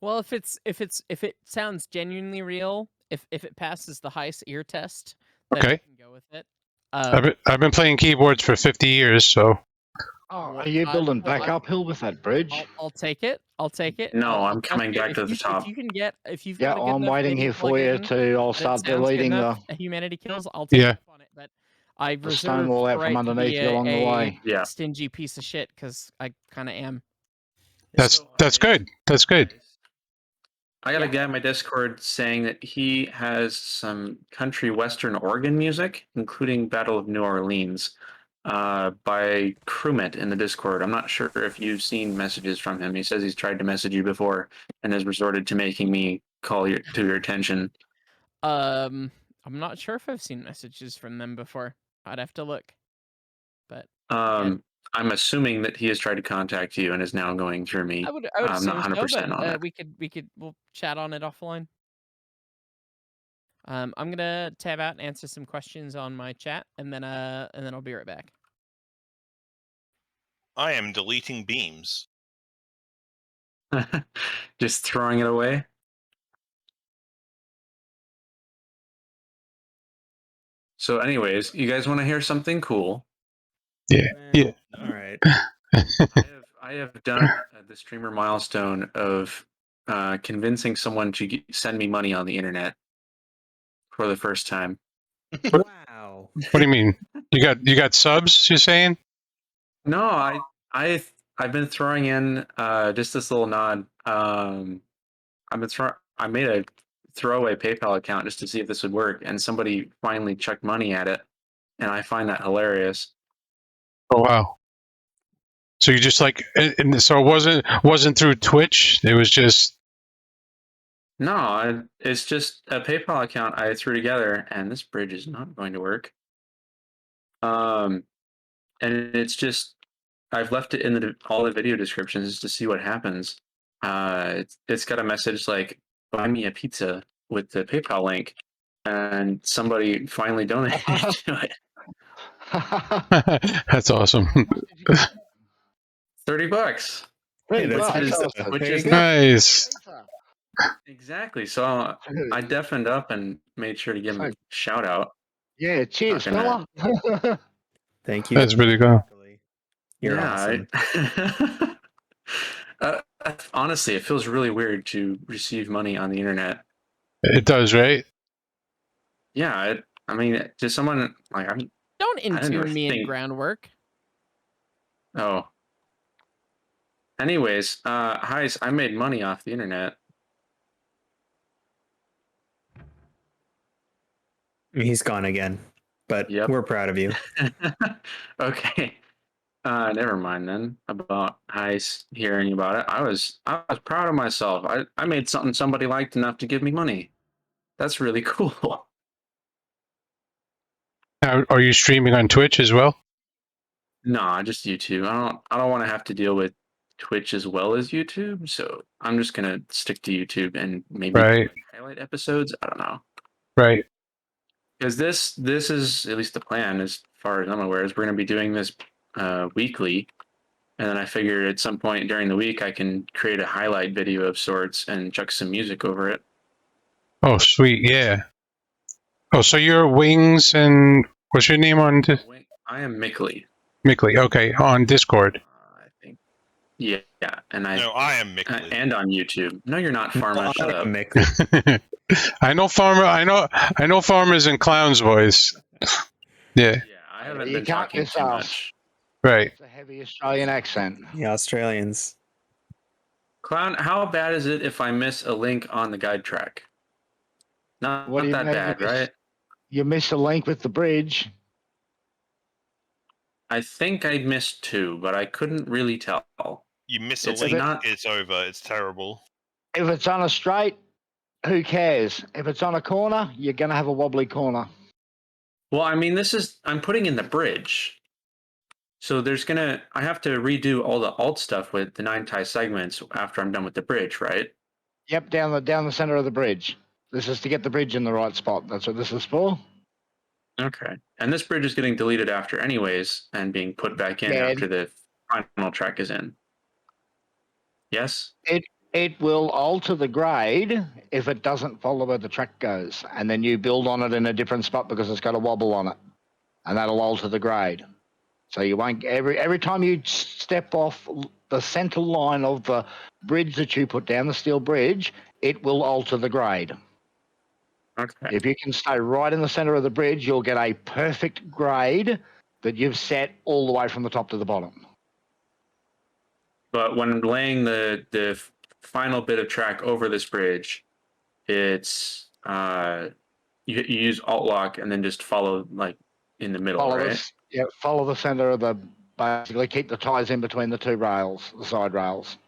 well, if it sounds genuinely real, if it passes the Hyce ear test, then Okay. we can go with it. I've been playing keyboards for 50 years, so Oh, are you building back uphill with that bridge? I'll take it. I'll take it. No, I'm I'll coming take it. back to the top. If you can get, if you've Yeah, got a good I'm enough waiting MIDI here for you plugin to. I'll that start sounds good deleting enough, the humanity kills, I'll take Yeah. it on it. But I the reserve stonewall the out from right to underneath be you along the a way. Yeah. stingy piece of shit because I kind of am. That's good. That's good. I got a guy in my Discord saying that he has some country western organ music, including Battle of New Orleans, by Crewmet in the Discord. I'm not sure if you've seen messages from him. He says he's tried to message you before and has resorted to making me call to your attention. I'm not sure if I've seen messages from them before. I'd have to look. But I'm assuming that he has tried to contact you and is now going through me. I would I'm not assume so, 100% on but that. we'll chat on it offline. I'm gonna tab out and answer some questions on my chat, and then I'll be right back. I am deleting beams. Just throwing it away. So, anyways, you guys want to hear something cool? Yeah. All right. I have done the streamer milestone of convincing someone to send me money on the internet for the first time. Wow. What do you mean? You got subs? You're saying? No, I've been throwing in just this little nod. I made a throwaway PayPal account just to see if this would work, and somebody finally chucked money at it, and I find that hilarious. Oh wow. So you just like, and so it wasn't through Twitch. It was just. No, it's just a PayPal account I threw together, and this bridge is not going to work. And it's just I've left it in all the video descriptions to see what happens. It's got a message like "Buy me a pizza" with the PayPal link, and somebody finally donated to it. That's awesome. $30. Hey, Well, that's that's awesome. awesome. There you go. Nice. Exactly. So I deafened up and made sure to give him a shout out. Yeah, cheers, Talking fella. Thank you. That's pretty cool. You're awesome. Honestly, it feels really weird to receive money on the internet. It does, right? Yeah, I mean, to someone like Don't I didn't intune me in think- groundwork. Oh. Anyways, Hyce, I made money off the internet. He's gone again, but Yep. we're proud of you. Okay. Never mind then about Hyce hearing about it. I was proud of myself. I made something somebody liked enough to give me money. That's really cool. Now, are you streaming on Twitch as well? No, just YouTube. I don't want to have to deal with Twitch as well as YouTube, so I'm just gonna stick to YouTube and maybe Right. highlight episodes. I don't know. Right. Because this is at least the plan, as far as I'm aware, is we're gonna be doing this weekly, and then I figured at some point during the week I can create a highlight video of sorts and chuck some music over it. Oh, sweet. Yeah. Oh, so you're Wings and what's your name on I am Mickley. Mickley? Okay, on Discord. I think. Yeah, and No, I am Mickley. and on YouTube. No, you're not, Pharma. Shut up. Mick. I know Farmer. I know Farmers and Clowns voice. Yeah. Yeah, I haven't You been can't talking miss too us. much. Right. It's a heavy Australian accent. The Australians. Clown, how bad is it if I miss a link on the guide track? Not What do you that mean? bad, right? You missed a link with the bridge. I think I missed 2, but I couldn't really tell. You miss a It's link, not- it's over. It's terrible. If it's on a straight, who cares? If it's on a corner, you're going to have a wobbly corner. Well, I mean, I'm putting in the bridge. So I have to redo all the alt stuff with the 9 tie segments after I'm done with the bridge, right? Yep, down the center of the bridge. This is to get the bridge in the right spot. That's what this is for. Okay. And this bridge is getting deleted after anyways and being put back in Yeah, after the final track is in. Yes? It will alter the grade if it doesn't follow where the track goes, and then you build on it in a different spot because it's got a wobble on it, and that'll alter the grade. So you won't every time you step off the center line of the bridge that you put down, the steel bridge, it will alter the grade. Okay. If you can stay right in the center of the bridge, you'll get a perfect grade that you've set all the way from the top to the bottom. But when laying the final bit of track over this bridge, it's you use Alt Lock and then just follow like in the middle, Follow right? this. Yeah, follow the center of the. Basically, keep the ties in between the two rails, the side rails.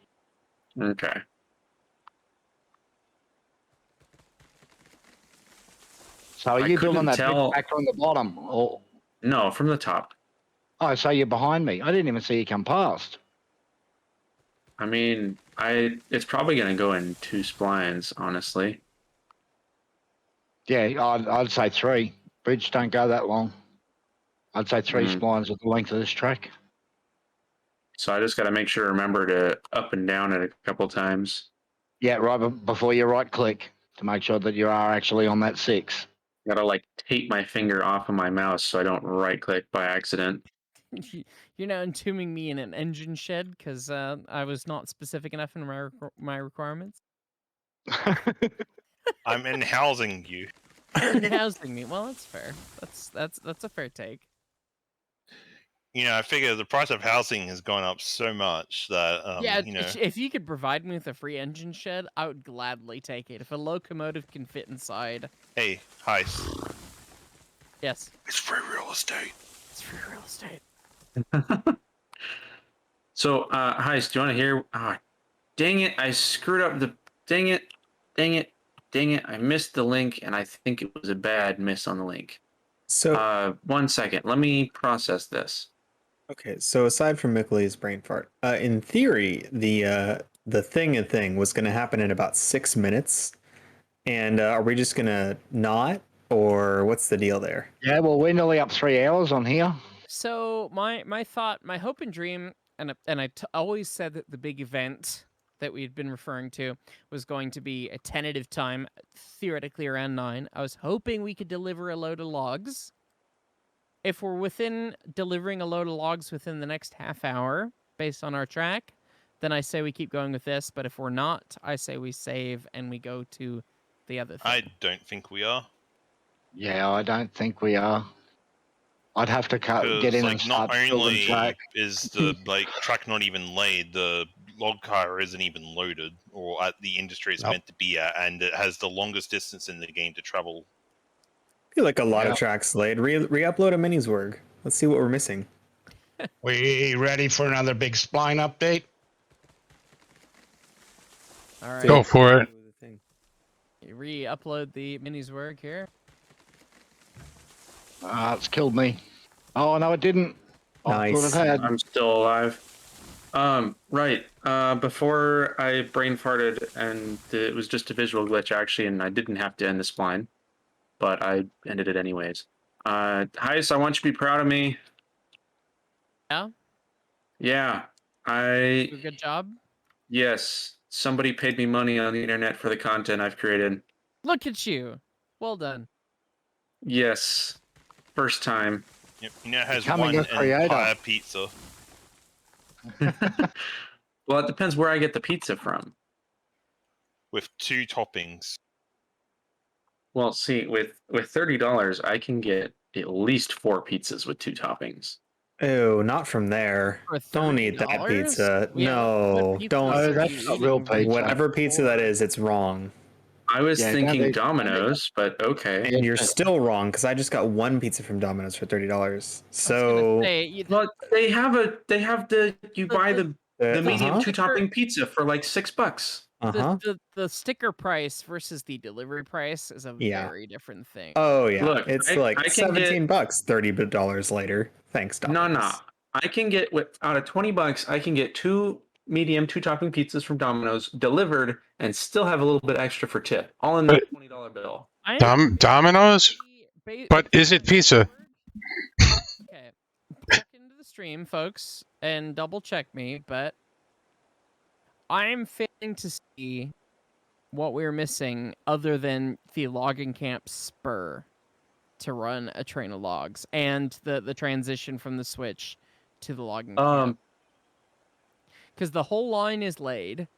Okay. So are I you building couldn't that bridge tell. back from the bottom? Or No, from the top. oh, so you're behind me. I didn't even see you come past. I mean, it's probably gonna go in 2 splines, honestly. Yeah, I'd say 3. Bridge don't go that long. I'd say 3 Mm. splines at the length of this track. So I just got to make sure to remember to up and down it a couple times. Yeah, right before you right click to make sure that you are actually on that 6. Got to like tape my finger off of my mouse so I don't right click by accident. You're now entombing me in an engine shed because I was not specific enough in my requirements. I'm in housing you. You're housing me. Well, that's fair. That's a fair take. You know, I figure the price of housing has gone up so much that Yeah, you know, if you could provide me with a free engine shed, I would gladly take it. If a locomotive can fit inside. hey, Hyce, Yes, it's free real estate. it's free real estate. So, Heist, do you want to hear? Dang it! I screwed up the. Dang it! Dang it! Dang it! I missed the link, and I think it was a bad miss on the link. So 1 second. Let me process this. okay, so aside from Mickley's brain fart, in theory, the thing was going to happen in about 6 minutes, and are we just going to not, or what's the deal there? Yeah, well, we're nearly up 3 hours on here. So my thought, my hope and dream, and I always said that the big event that we had been referring to was going to be a tentative time, theoretically around 9. I was hoping we could deliver a load of logs. If we're within delivering a load of logs within the next half hour, based on our track, then I say we keep going with this. But if we're not, I say we save and we go to the other thing. I don't think we are. Yeah, I don't think we are. I'd have to get in like, and start not building only track. is the like track not even laid, the log car isn't even loaded or at the industry it's Nope. meant to be at, and it has the longest distance in the game to travel. I feel like a lot Yeah. of tracks laid. Re-upload a minis work. Let's see what we're missing. We ready for another big spline update? All right. Go for it. Re-upload the minis work here. It's killed me. Oh, no, it didn't. I Nice. could have had. I'm still alive. Right. Before I brain farted, and it was just a visual glitch actually, and I didn't have to end the spline, but I ended it anyways. Hyce, I want you to be proud of me. Yeah. Yeah. Do a good job. Yes. Somebody paid me money on the internet for the content I've created. Look at you. Well done. Yes. First time. Yep. You know, it has Becoming one a creator. entire pizza. Well, it depends where I get the pizza from. With 2 toppings. Well, see, with $30, I can get at least 4 pizzas with 2 toppings. Ew, not from there. For Don't eat that $30? pizza. Yeah, No, what pizzas don't. Oh, are that's you not real eating? pizza. Whatever pizza that is, it's wrong. I was Yeah, thinking don't eat- Domino's, but okay. And you're still wrong because I just got one pizza from Domino's for $30. I was So gonna say, But they have you buy the medium uh-huh, 2 topping pizza for like $6. uh-huh. the sticker price versus the delivery price is a Yeah. very different thing. Oh yeah, Look, it's I like can get- $17, $30 later. Thanks, Domino's. No. I can get out of $20, I can get 2 medium 2 topping pizzas from Domino's delivered and still have a little bit extra for tip. All in the But- $20 bill. Domino's? But is it pizza? Okay, look into the stream, folks, and double check me. But I'm failing to see what we're missing other than the logging camp spur to run a train of logs and the transition from the switch to the logging camp. Because the whole line is laid.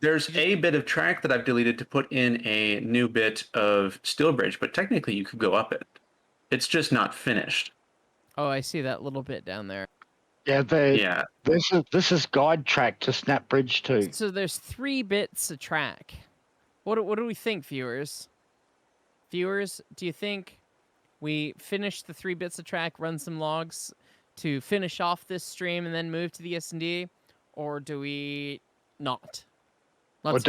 There's a bit of track that I've deleted to put in a new bit of steel bridge, but technically you could go up it. It's just not finished. Oh, I see that little bit down there. Yeah, Yeah. this is guide track to Snap Bridge 2. So there's 3 bits a track. What do we think, viewers? Viewers, do you think we finish the 3 bits a track, run some logs to finish off this stream, and then move to the S&D, or do we not? Or Let's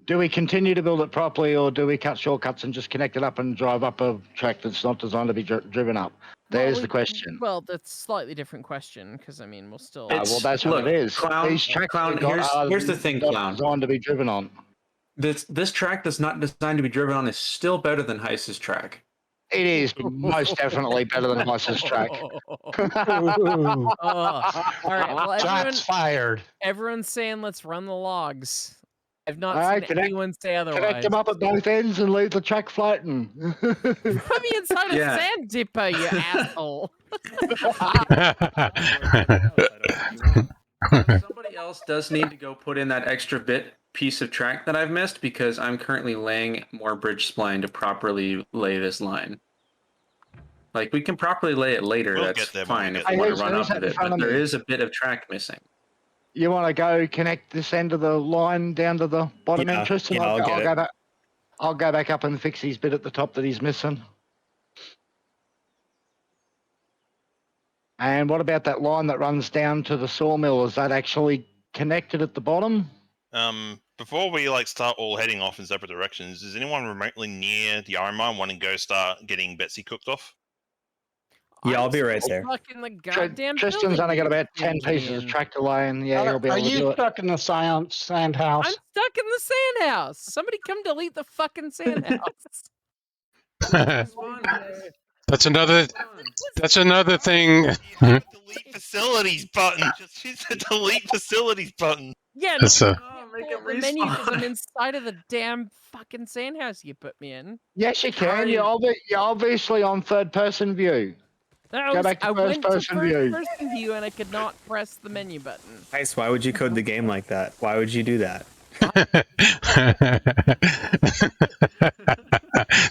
do we continue to build it properly, or do we cut shortcuts and just connect it up and drive up a track that's not designed to be driven up? There's the question. Well, that's a slightly different question, because, I mean, we'll still... Well, that's what it is. Clown, These tracks Clown, are here's the thing, not Clown. designed to be driven on. This track that's not designed to be driven on is still better than Hyce's track. It is most definitely better than Hyce's track. All right, well, Shots fired. everyone's saying let's run the logs. I've not Alright, seen anyone say otherwise. Connect them up at both ends and leave the track floating. Put me inside a Yeah. sand dipper, you asshole. Somebody else does need to go put in that extra piece of track that I've missed, because I'm currently laying more bridge spline to properly lay this line. Like, we can properly lay it later, We'll that's get there, fine we'll if get we there. want to run Who's up at with the it, front but of there me? is a bit of track missing. You want to go connect this end of the line down to the bottom Yeah, end, Tristan? yeah, I'll get it. go back. I'll go back up and fix his bit at the top that he's missing. And what about that line that runs down to the sawmill? Is that actually connected at the bottom? Before we start all heading off in separate directions, is anyone remotely near the iron mine want to go start getting Betsy cooked off? Yeah, I'll be right still there. Stuck in the goddamn Tristan's building, only got about 10 Gideon. pieces of track to lay, and yeah, he'll be Are able to do you it. stuck in the sand house? I'm stuck in the sand house. Somebody come delete the fucking sand house. That's another thing. You have a delete facilities button. Just use the delete facilities button. Yeah, no, That's I a- can't make pull it up the menu because I'm respawn. inside of the damn fucking sand house you put me in. Yes, you can. You're obviously on third-person view. Go back to I went to first-person view. first-person view and I could not press the menu button. Hyce, why would you code the game like that? Why would you do that?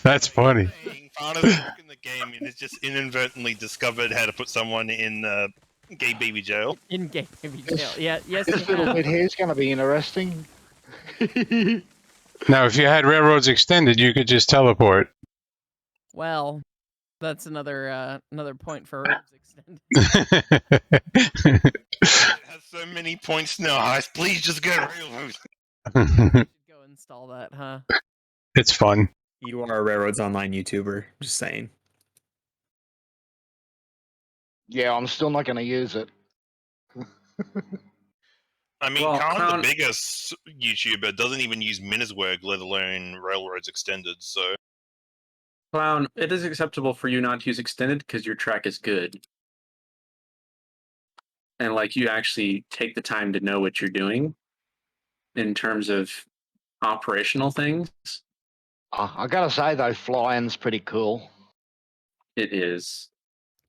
That's funny. Part of in the game is just inadvertently discoveed how to put someone in gay baby jail. In game baby jail. Yeah, yes. This you little have. bit here is going to be interesting. Now, if you had railroads extended, you could just teleport. Well, that's another point for Roads Extended. It has so many points now, Hyce. Please just go railroad. Should go install that, huh? It's fun. You are a Railroads Online YouTuber. Just saying. Yeah, I'm still not going to use it. I mean, Well, Khan, Clown- the biggest YouTuber, doesn't even use Minneswerg, let alone Railroads Extended, so... Clown, it is acceptable for you not to use extended because your track is good. And you actually take the time to know what you're doing in terms of operational things. I got to say, though, flying's pretty cool. It is.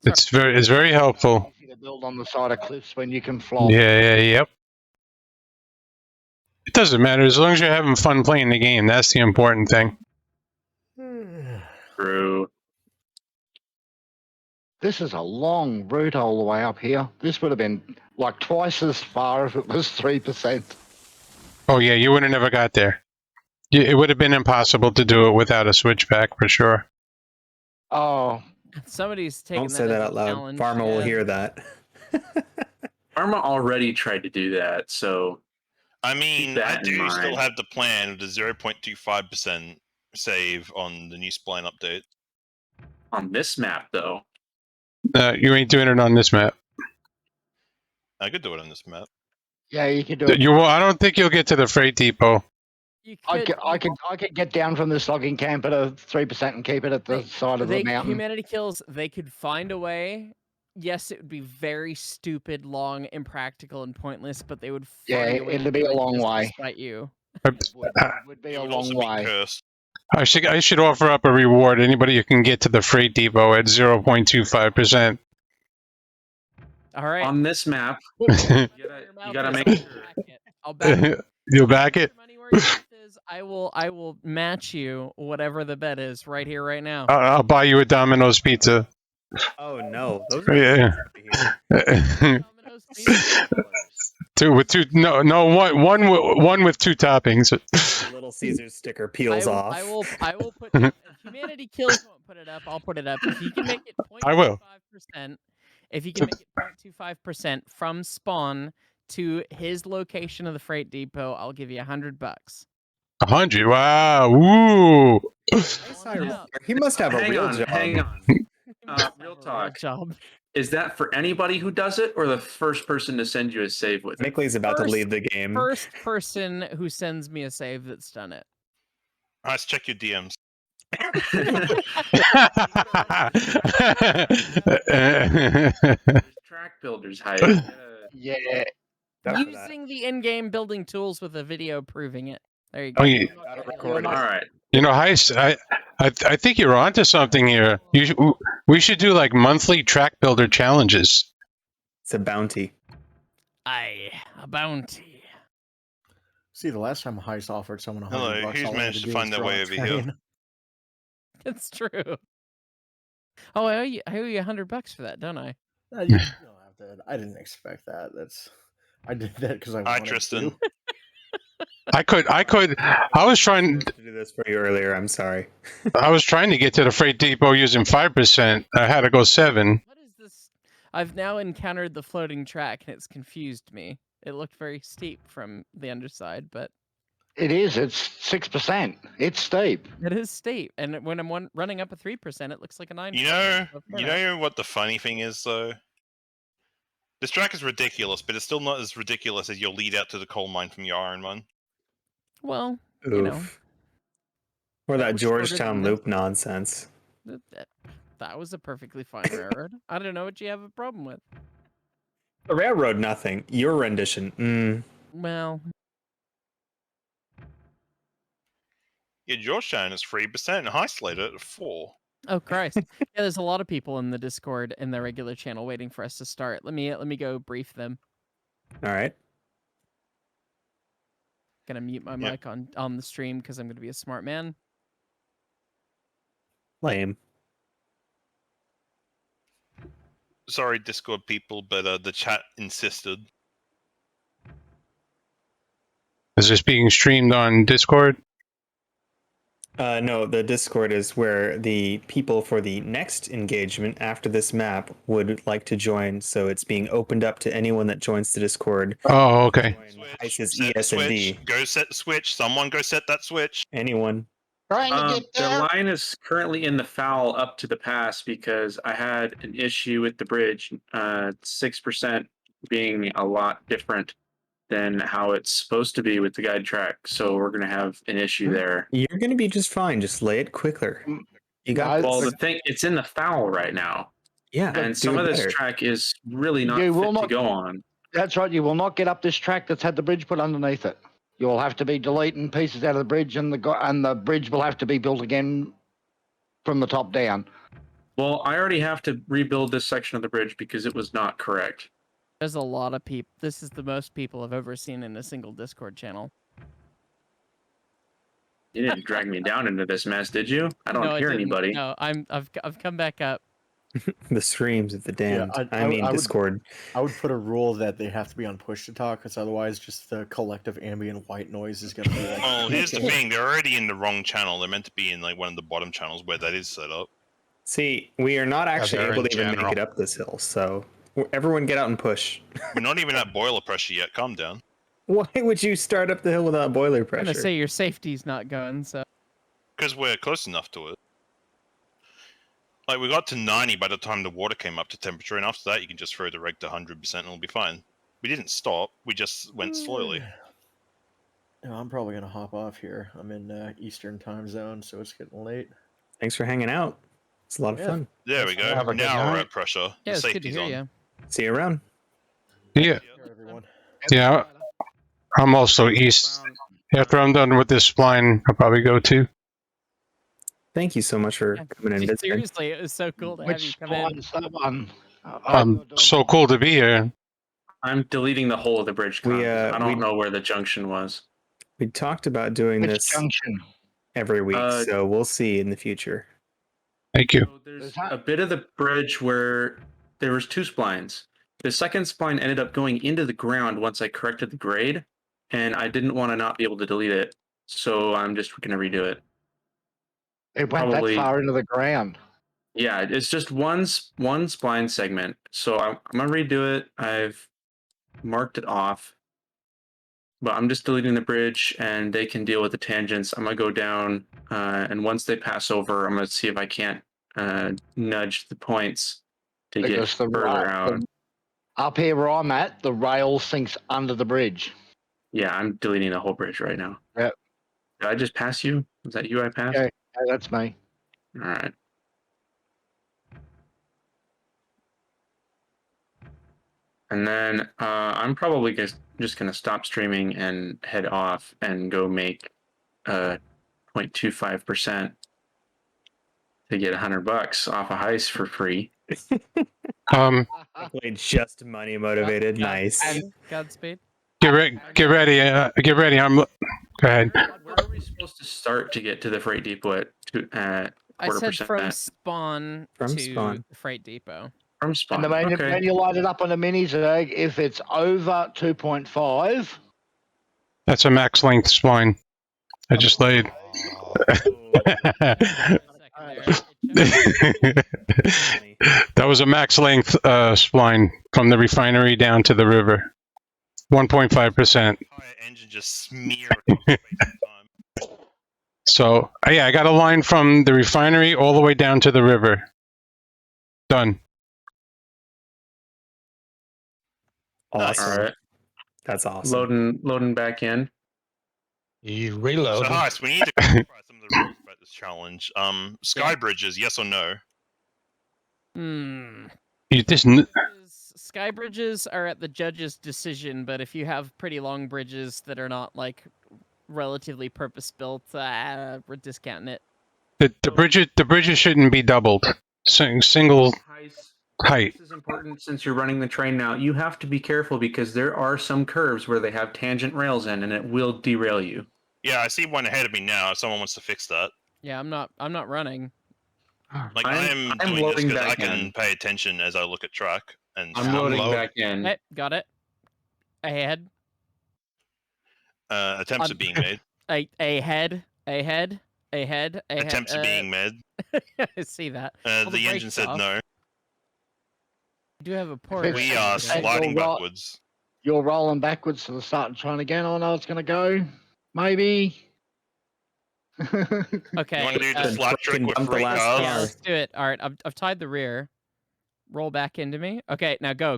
It's very helpful. Easy to build on the side of cliffs when you can fly. Yep. It doesn't matter as long as you're having fun playing the game. That's the important thing. True. This is a long route all the way up here. This would have been twice as far if it was 3%. Oh yeah, you would have never got there. It would have been impossible to do it without a switchback for sure. Oh, Somebody's taking Don't say that as out a loud. challenge, Pharma will yeah. hear that. Pharma already tried to do that, so I mean, Keep I that in do still mind. have the plan of the 0.25% save on the new spline update. on this map, though, You ain't doing it on this map. I could do it on this map. yeah, you could do it. I don't think you'll get to the freight depot. You I could get down from this logging camp at a 3% and keep it at the side of the mountain. Humanity Kills, they could find a way. Yes, it would be very stupid, long, impractical, and pointless, but they would find Yeah, a way it'd to be do a it long just way. despite you. It would be It a would long also way. be cursed. I should offer up a reward. Anybody who can get to the freight depot at 0.25%. All right. on this map, Put you your mouth gotta where make I'll sure. back it. I'll back it. You'll back it? Put your money where your mouth is. I will match you whatever the bet is right here, right now. I'll buy you a Domino's pizza. Oh no, those are Yeah. expensive Domino's pizza colors. Two with two. No, one with two toppings. The Little Caesars sticker peels off. I will put if Humanity Kills won't put it up, I'll put it up. If he can make it I will. 0.25%, if he can make it 0.25% from spawn to his location of the freight depot, I'll give you $100. 100. Wow. Ooh. He must have a Hang real on, job. hang on. Real talk. Job. Is that for anybody who does it, or the first person to send you a save with it? Mickley's about to leave the game. First person who sends me a save that's done it. Let's check your DMs. Track builders, Hyce. Yeah. Using the in-game building tools with a video proving it. There you Oh, go. yeah. All right. You know, Hyce, I think you're onto something here. We should do like monthly track builder challenges. It's a bounty. A bounty. See, the last time Hyce offered someone $100, Hello, who's all I had managed to do find was their draw way a over here? train. It's true. Oh, I owe you $100 for that, don't I? You don't have to. I didn't expect that. I did that because I Hi, wanted Tristan. to. I was trying to do this for you earlier. I'm sorry. I was trying to get to the freight depot using 5%. I had to go 7. What is this? I've now encountered the floating track, and it's confused me. It looked very steep from the underside, but It is. It's 6%. It's steep. it is steep. And when I'm running up a 3%, it looks like a 9%. You know what the funny thing is, though? This track is ridiculous, but it's still not as ridiculous as your lead out to the coal mine from your Iron one. Well, Oof. you know. Or That that was shorter Georgetown than loop nonsense. That was a perfectly fine railroad. I don't know what you have a problem with. The railroad, nothing. Your rendition. Well, Yeah, Georgetown is 3% and Hyce later at 4. oh Christ. Yeah, there's a lot of people in the Discord in the regular channel waiting for us to start. Let me go brief them. All right. Gonna mute my mic on the stream because I'm gonna be a smart man. Lame. Sorry, Discord people, but the chat insisted. Is this being streamed on Discord? No, the Discord is where the people for the next engagement after this map would like to join. So it's being opened up to anyone that joins the Discord. Oh, okay. Hyce's Set the ESND. switch. Go set the switch. Someone go set that switch. Anyone. Trying to get The there. line is currently in the foul up to the pass because I had an issue with the bridge. 6% being a lot different than how it's supposed to be with the guide track. So we're going to have an issue there. You're going to be just fine. Just lay it quicker. You got No, Well, this. the thing, it's in the foul right now. Yeah. And do some it of this better. track is really not You fit will to not- go on. That's right. You will not get up this track that's had the bridge put underneath it. You will have to be deleting pieces out of the bridge, and the bridge will have to be built again from the top down. Well, I already have to rebuild this section of the bridge because it was not correct. There's a lot of people. This is the most people I've ever seen in a single Discord channel. You didn't drag me down into this mess, did you? I don't No, hear didn't. anybody. No, I've come back up. The streams of the damned. I would- Discord. I would put a rule that they have to be on push to talk, because otherwise, just the collective ambient white noise is going to be like. Well, here's the thing. They're already in the wrong channel. They're meant to be in like one of the bottom channels where that is set up. See, we are not actually they're able in to even make general. it up this hill. So everyone get out and push. We're not even at boiler pressure yet. Calm down. Why would you start up the hill without boiler I'm pressure? gonna say your safety's not going. So Because we're close enough to it. Like, we got to 90 by the time the water came up to temperature, and after that you can just throw the reg to 100% and it'll be fine. We didn't stop, we just went slowly. Yeah, I'm probably going to hop off here. I'm in Eastern time zone, so it's getting late. Thanks for hanging out. It's a lot of Yeah. fun. There we go. Have a good Now we're night. at pressure. yeah, The it's good to safety's hear on. you. See you around. Yeah. Here, everyone. Yeah. I'm also east. After I'm done with this spline, I'll probably go too. Thank you so much for Yeah, coming in. dude, visiting. seriously, it was so cool to have you Which come in. spine's that one? So cool to be here. I'm deleting the whole of the bridge. We, I don't we- know where the junction was. We talked about doing Which this junction? every week, Uh, so we'll see in the future. Thank you. So there's a bit of the bridge where there was 2 splines. The second spline ended up going into the ground once I corrected the grade, and I didn't want to not be able to delete it, so I'm just going to redo it. It went Probably- that far into the ground. Yeah, it's just one spline segment. So I'm going to redo it. I've marked it off. But I'm just deleting the bridge, and they can deal with the tangents. I'm going to go down, and once they pass over, I'm going to see if I can't nudge the points to Because get further out. Up here where I'm at, the rail sinks under the bridge. Yeah, I'm deleting the whole bridge right now. Yep. Did I just pass you? Was that you I passed? Yeah, that's me. All right. And then I'm probably just going to stop streaming and head off and go make 0.25% to get $100 off a Hyce for free. Luckily, just money motivated. Nice. Godspeed. Get ready. Get ready. Go ahead. Where are we supposed to start to get to the freight depot at I said 1/4%? from spawn From to spawn. the freight depot. From spawn. And then Okay. when you light it up on the minis, if it's over 2.5, That's a max length spline. I just laid. That was a max length spline from the refinery down to the river. 1.5%. Entire engine just smeared across the space of time. So yeah, I got a line from the refinery all the way down to the river. Done. Awesome. All right. That's awesome. Loading back in. You reload. So, Hyce, we need to clarify some of the rules about this challenge. Sky bridges, yes or no? Sky bridges are at the judge's decision, but if you have pretty long bridges that are not like relatively purpose built, we're discounting it. The bridges shouldn't be doubled. Single height. This is important since you're running the train now. You have to be careful because there are some curves where they have tangent rails in, and it will derail you. Yeah, I see one ahead of me now. If someone wants to fix that. Yeah, I'm not running. Like I'm I'm doing this loading because I back can in. pay attention as I look at track and I'm loading low. back in. Hey, got it. Ahead. attempts are being made. Ahead. Attempts are being made. I see that. Pull The engine brakes said off. no. I do have a poor. We are sliding backwards. you're rolling backwards to the start and trying again. Oh no, it's going to go. Maybe. Okay. You want to do the Then flat trick freaking with dump the 3 last cars? Yeah, car. let's do it. All right, I've tied the rear. Roll back into me. Okay, now go.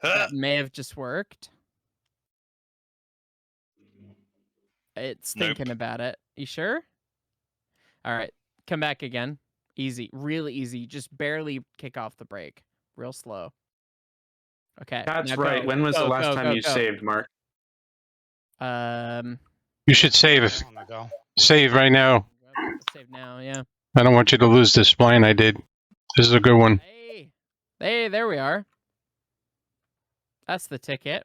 Huh. That may have just worked. It's Nope. thinking about it. You sure? All right, come back again. Easy, really easy. Just barely kick off the brake. Real slow. Okay. That's now right. go, When was the go, last go, time go, you go. saved, Mark? You should save. On the go. Save right now. Save now, yeah. I don't want you to lose this spline I did. This is a good one. Hey, there we are. That's the ticket.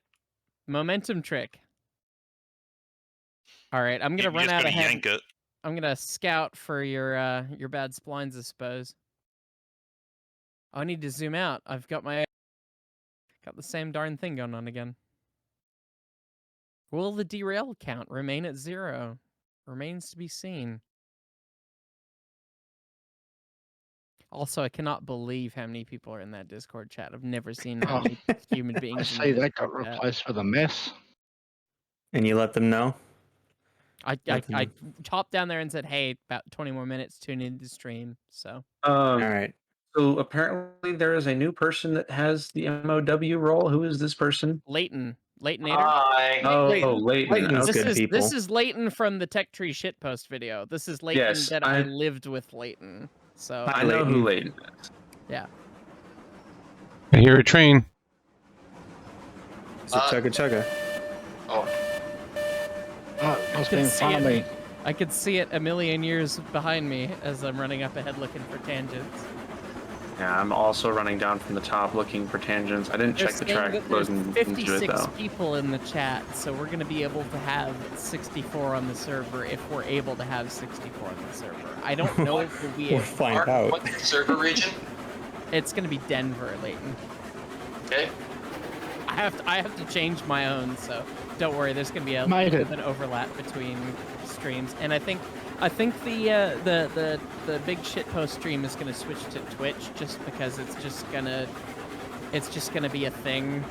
Momentum trick. All right, I'm gonna You run just out gotta ahead. yank it. I'm gonna scout for your bad splines, I suppose. Oh, I need to zoom out. I've got the same darn thing going on again. Will the derail count remain at 0? Remains to be seen. Also, I cannot believe how many people are in that Discord chat. I've never seen how many human I beings. in see the that got Discord chat. replaced with a mess. And you let them know? I Nothing. topped down there and said, "Hey, about 20 more minutes. Tune into the stream." So All right. So apparently there is a new person that has the MOW role. Who is this person? Leighton. Hi. Oh, Leighton. Leighton. Leighton's Okay. good people. This is Leighton from the Tech Tree shitpost video. This is Leighton Yes, that I lived with Leighton. So I know who Leighton is. yeah. I hear a train. So chugga chugga. Oh, Oh, it must be can in see front of it. me. I could see it a million years behind me as I'm running up ahead looking for tangents. Yeah, I'm also running down from the top looking for tangents. I didn't They're check the saying track that there's loading into it 56 though. people in the chat, so we're going to be able to have 64 on the server if we're able to have 64 on the server. I don't know if we'll be We'll able. find Mark, out. what's the server region? It's going to be Denver, Leighton. Okay. I have to change my own, so don't worry. There's going to be a Made bit it. of an overlap between streams, and I think the big shitpost stream is going to switch to Twitch just because it's just gonna be a thing.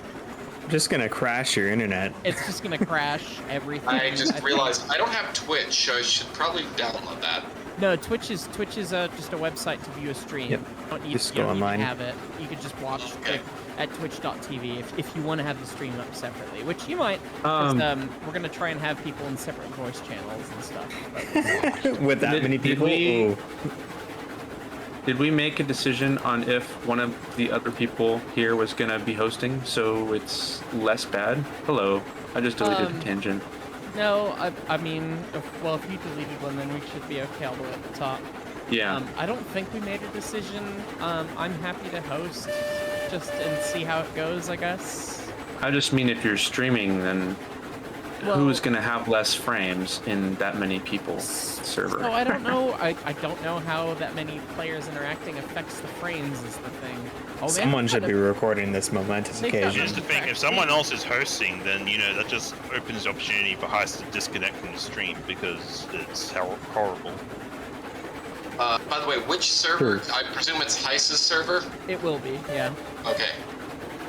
Just gonna crash your internet. It's just gonna crash everything. I just think. realized I don't have Twitch, so I should probably download that. No, Twitch is just a website to view a stream. Yep. You don't need, Just you go don't need to online. have it. You could just watch Okay. at twitch.tv if you want to have the stream up separately, which you might. 'cause, we're gonna try and have people in separate voice channels and stuff. But, With that Did- many did people? we- Ooh. Did we make a decision on if one of the other people here was gonna be hosting so it's less bad? Hello. I just deleted the tangent. no, I mean, if you deleted one, then we should be okay all the way at the top. Yeah. I don't think we made a decision. I'm happy to host, just and see how it goes, I guess. I just mean if you're streaming, then who's gonna have less frames in that many people's server? So I don't know. I don't know how that many players interacting affects the frames is the thing. Oh, they Someone haven't should got be a- recording this momentous They've got occasion. Here's the thing: if someone else is hosting, then that just opens the opportunity for Hyce to disconnect from the stream because it's horrible. By the way, which server? I presume it's Hyce's server? It will be, yeah. Okay.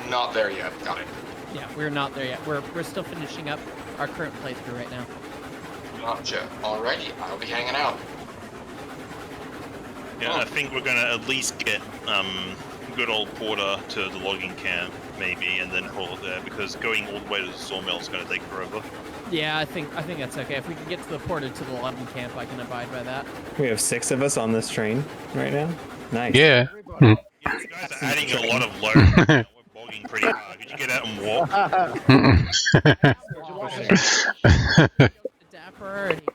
Not there yet. Got it. Yeah, we're not there yet. We're still finishing up our current playthrough right now. Gotcha. Alrighty, I'll be hanging out. Yeah, Oh. I think we're gonna at least get good old Porter to the logging camp, maybe, and then haul it there because going all the way to the sawmill is gonna take forever. Yeah, I think that's okay. If we can get to the porter to the logging camp, I can abide by that. We have 6 of us on this train right now. Nice. Yeah. You guys are adding a lot of load. We're bogging pretty hard. Could you get out and walk? Dapper, and you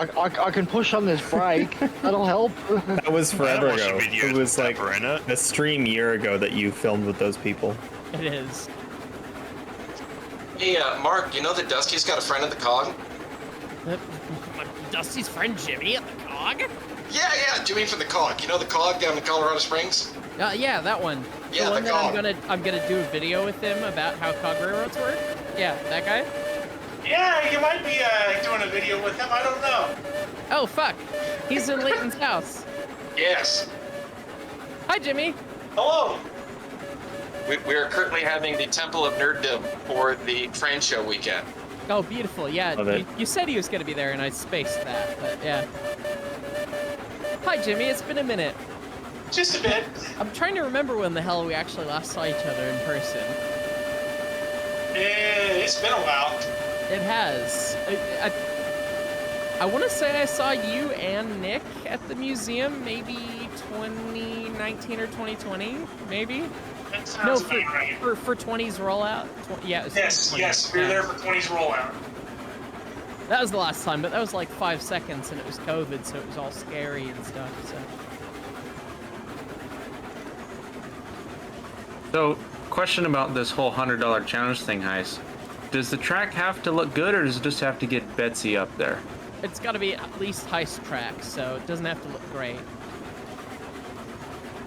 got, I can push on this brake. That'll help. That was I forever watched ago. videos It was with like Dapper in it. a stream year ago that you filmed with those people. it is. Hey, Mark, you know that Dusty's got a friend at the COG? Dusty's friend Jimmy at the COG? Yeah, Jimmy from the COG. You know the COG down in Colorado Springs? Yeah, that one. Yeah, the one the that COG. I'm gonna do a video with him about how COG railroads work. Yeah, that guy. Yeah, you might be doing a video with him. I don't know. Oh fuck, he's in Leighton's house. Yes. Hi, Jimmy. Hello. We are currently having the Temple of Nerddom for the train show weekend. Oh, beautiful. Yeah, Love it. you said he was gonna be there, and I spaced that. But yeah. Hi, Jimmy. It's been a minute. Just a bit. I'm trying to remember when the hell we actually last saw each other in person. It's been a while. It has. I want to say I saw you and Nick at the museum, maybe 2019 or 2020, maybe. That No, sounds about right. for 20's rollout. Yeah. It was Yes, 2020. yes, we were there for 20's rollout. That was the last time, but that was like 5 seconds, and it was COVID, so it was all scary and stuff. So, question about this whole $100 challenge thing, Hyce. Does the track have to look good, or does it just have to get Betsy up there? It's got to be at least Hyce track, so it doesn't have to look great.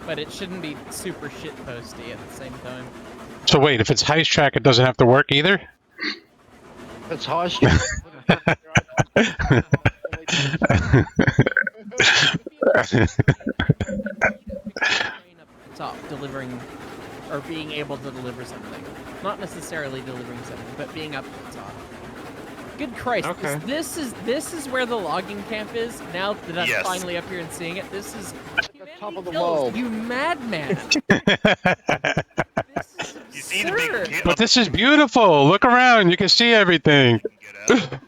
But it shouldn't be super shit posty at the same time. So wait, if it's Hyce track, it doesn't have to work either? It's high. Top delivering, or being able to deliver something. Not necessarily delivering something, but being up at the top. Good Christ, Okay. this is where the logging camp is. Now that I'm Yes. finally up here and seeing it, this is the top of the Hills, world. you madman. This is You see the big absurd. pit? But this is beautiful. Look around. You can see everything. Get out.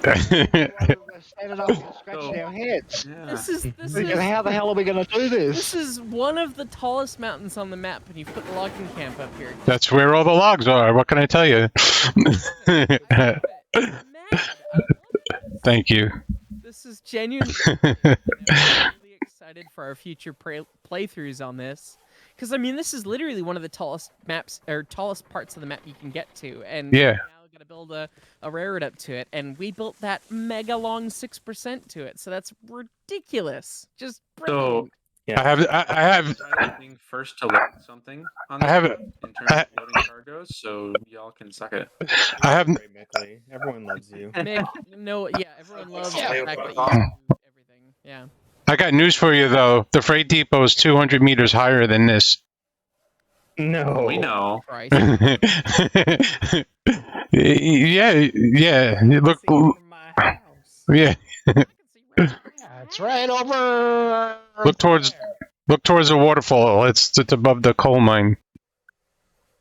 We're standing up and scratching our heads. This Thinking, how the hell are we going to do This this? is one of the tallest mountains on the map, and you put the logging camp up here. That's where all the logs are. What can I tell you? Mad. I love this. Thank you. This is genuinely I'm really excited excited for our future playthroughs on this, because I mean, this is literally one of the tallest maps or tallest parts of the map you can get to, and Yeah. now we got to build a railroad up to it, and we built that mega long 6% to it, so that's ridiculous, just brilliant. I have Deciding first to load something on I this have map in terms of loading cargoes, so y'all can suck it. I have Great, Mickley. Everyone loves you. Mick, no, yeah, everyone loves the Yeah. fact that you do everything. Yeah. I got news for you though. The freight depot is 200 meters higher than this. No. We know. Christ. Yeah. Look, From my house. yeah. It's right over. Look towards the waterfall. It's above the coal mine.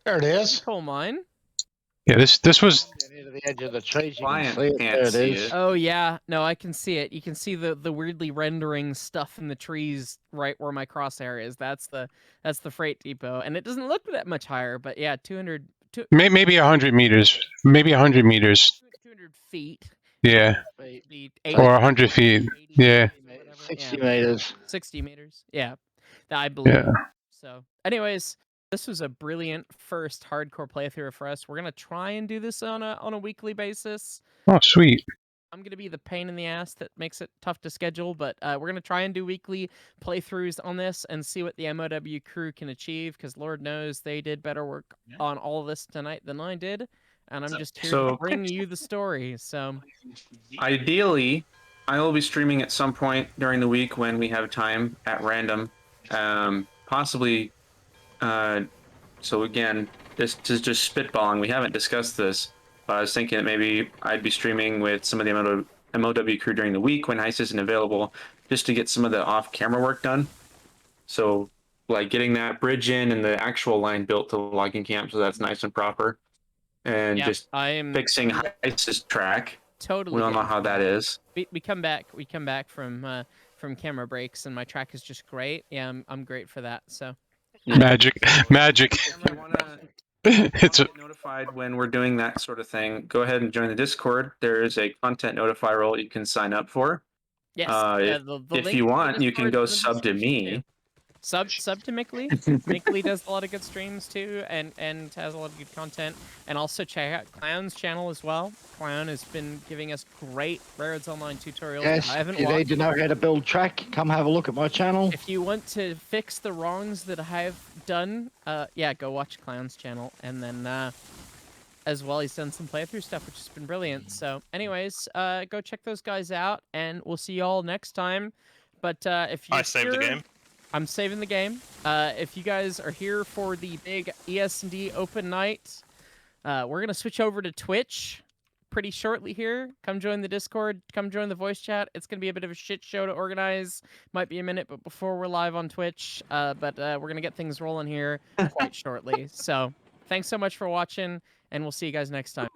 There it is. Coal mine. Yeah, this was Near to the edge of the trees. You can Client see it. can't There it see is. it. Oh yeah, no, I can see it. You can see the weirdly rendering stuff in the trees right where my crosshair is. That's the freight depot, and it doesn't look that much higher. But yeah, 200 maybe 100 meters. Maybe 100 meters. 200 feet. Yeah, The or 100 feet. 80 Yeah. meters or whatever. 60 Yeah, meters. 60 meters. Yeah, I believe. Yeah. So, anyways, this was a brilliant first hardcore playthrough for us. We're gonna try and do this on a weekly basis. Oh, sweet. I'm gonna be the pain in the ass that makes it tough to schedule, but we're gonna try and do weekly playthroughs on this and see what the MOW crew can achieve. Because Lord knows they did better work on all of this tonight than I did, and I'm just here to bring you the story. So, Ideally, I will be streaming at some point during the week when we have time at random. Possibly. So again, this is just spitballing. We haven't discussed this, but I was thinking that maybe I'd be streaming with some of the MOW crew during the week when Hyce isn't available, just to get some of the off-camera work done. So, like getting that bridge in and the actual line built to the logging camp, so that's nice and proper, and yeah, just I'm fixing Hyce's track. totally. We all know getting how that is. We come back from camera breaks, and my track is just great. Yeah, I'm great for that. So. Magic. If you want It's to get notified when we're doing that sort of thing, go ahead and join the Discord. There is a content notify role you can sign up for. Yes. If link you to the want, you can Discord go is in the sub to description, me. too. Sub to Mickley. Mickley does a lot of good streams too, and has a lot of good content. And also check out Clown's channel as well. Clown has been giving us great Railroads Online tutorials. Yes, I haven't if you need to know how to build track, come have a look at my channel. If you want to fix the wrongs that I have done, yeah, go watch Clown's channel, and then as well, he's done some playthrough stuff, which has been brilliant. So, anyways, go check those guys out, and we'll see y'all next time. But if you're I saved the game. I'm saving the game. If you guys are here for the big ES&D open night, we're gonna switch over to Twitch pretty shortly here. Come join the Discord. Come join the voice chat. It's gonna be a bit of a shit show to organize. Might be a minute, but before we're live on Twitch. But we're gonna get things rolling here quite shortly. So thanks so much for watching, and we'll see you guys next time.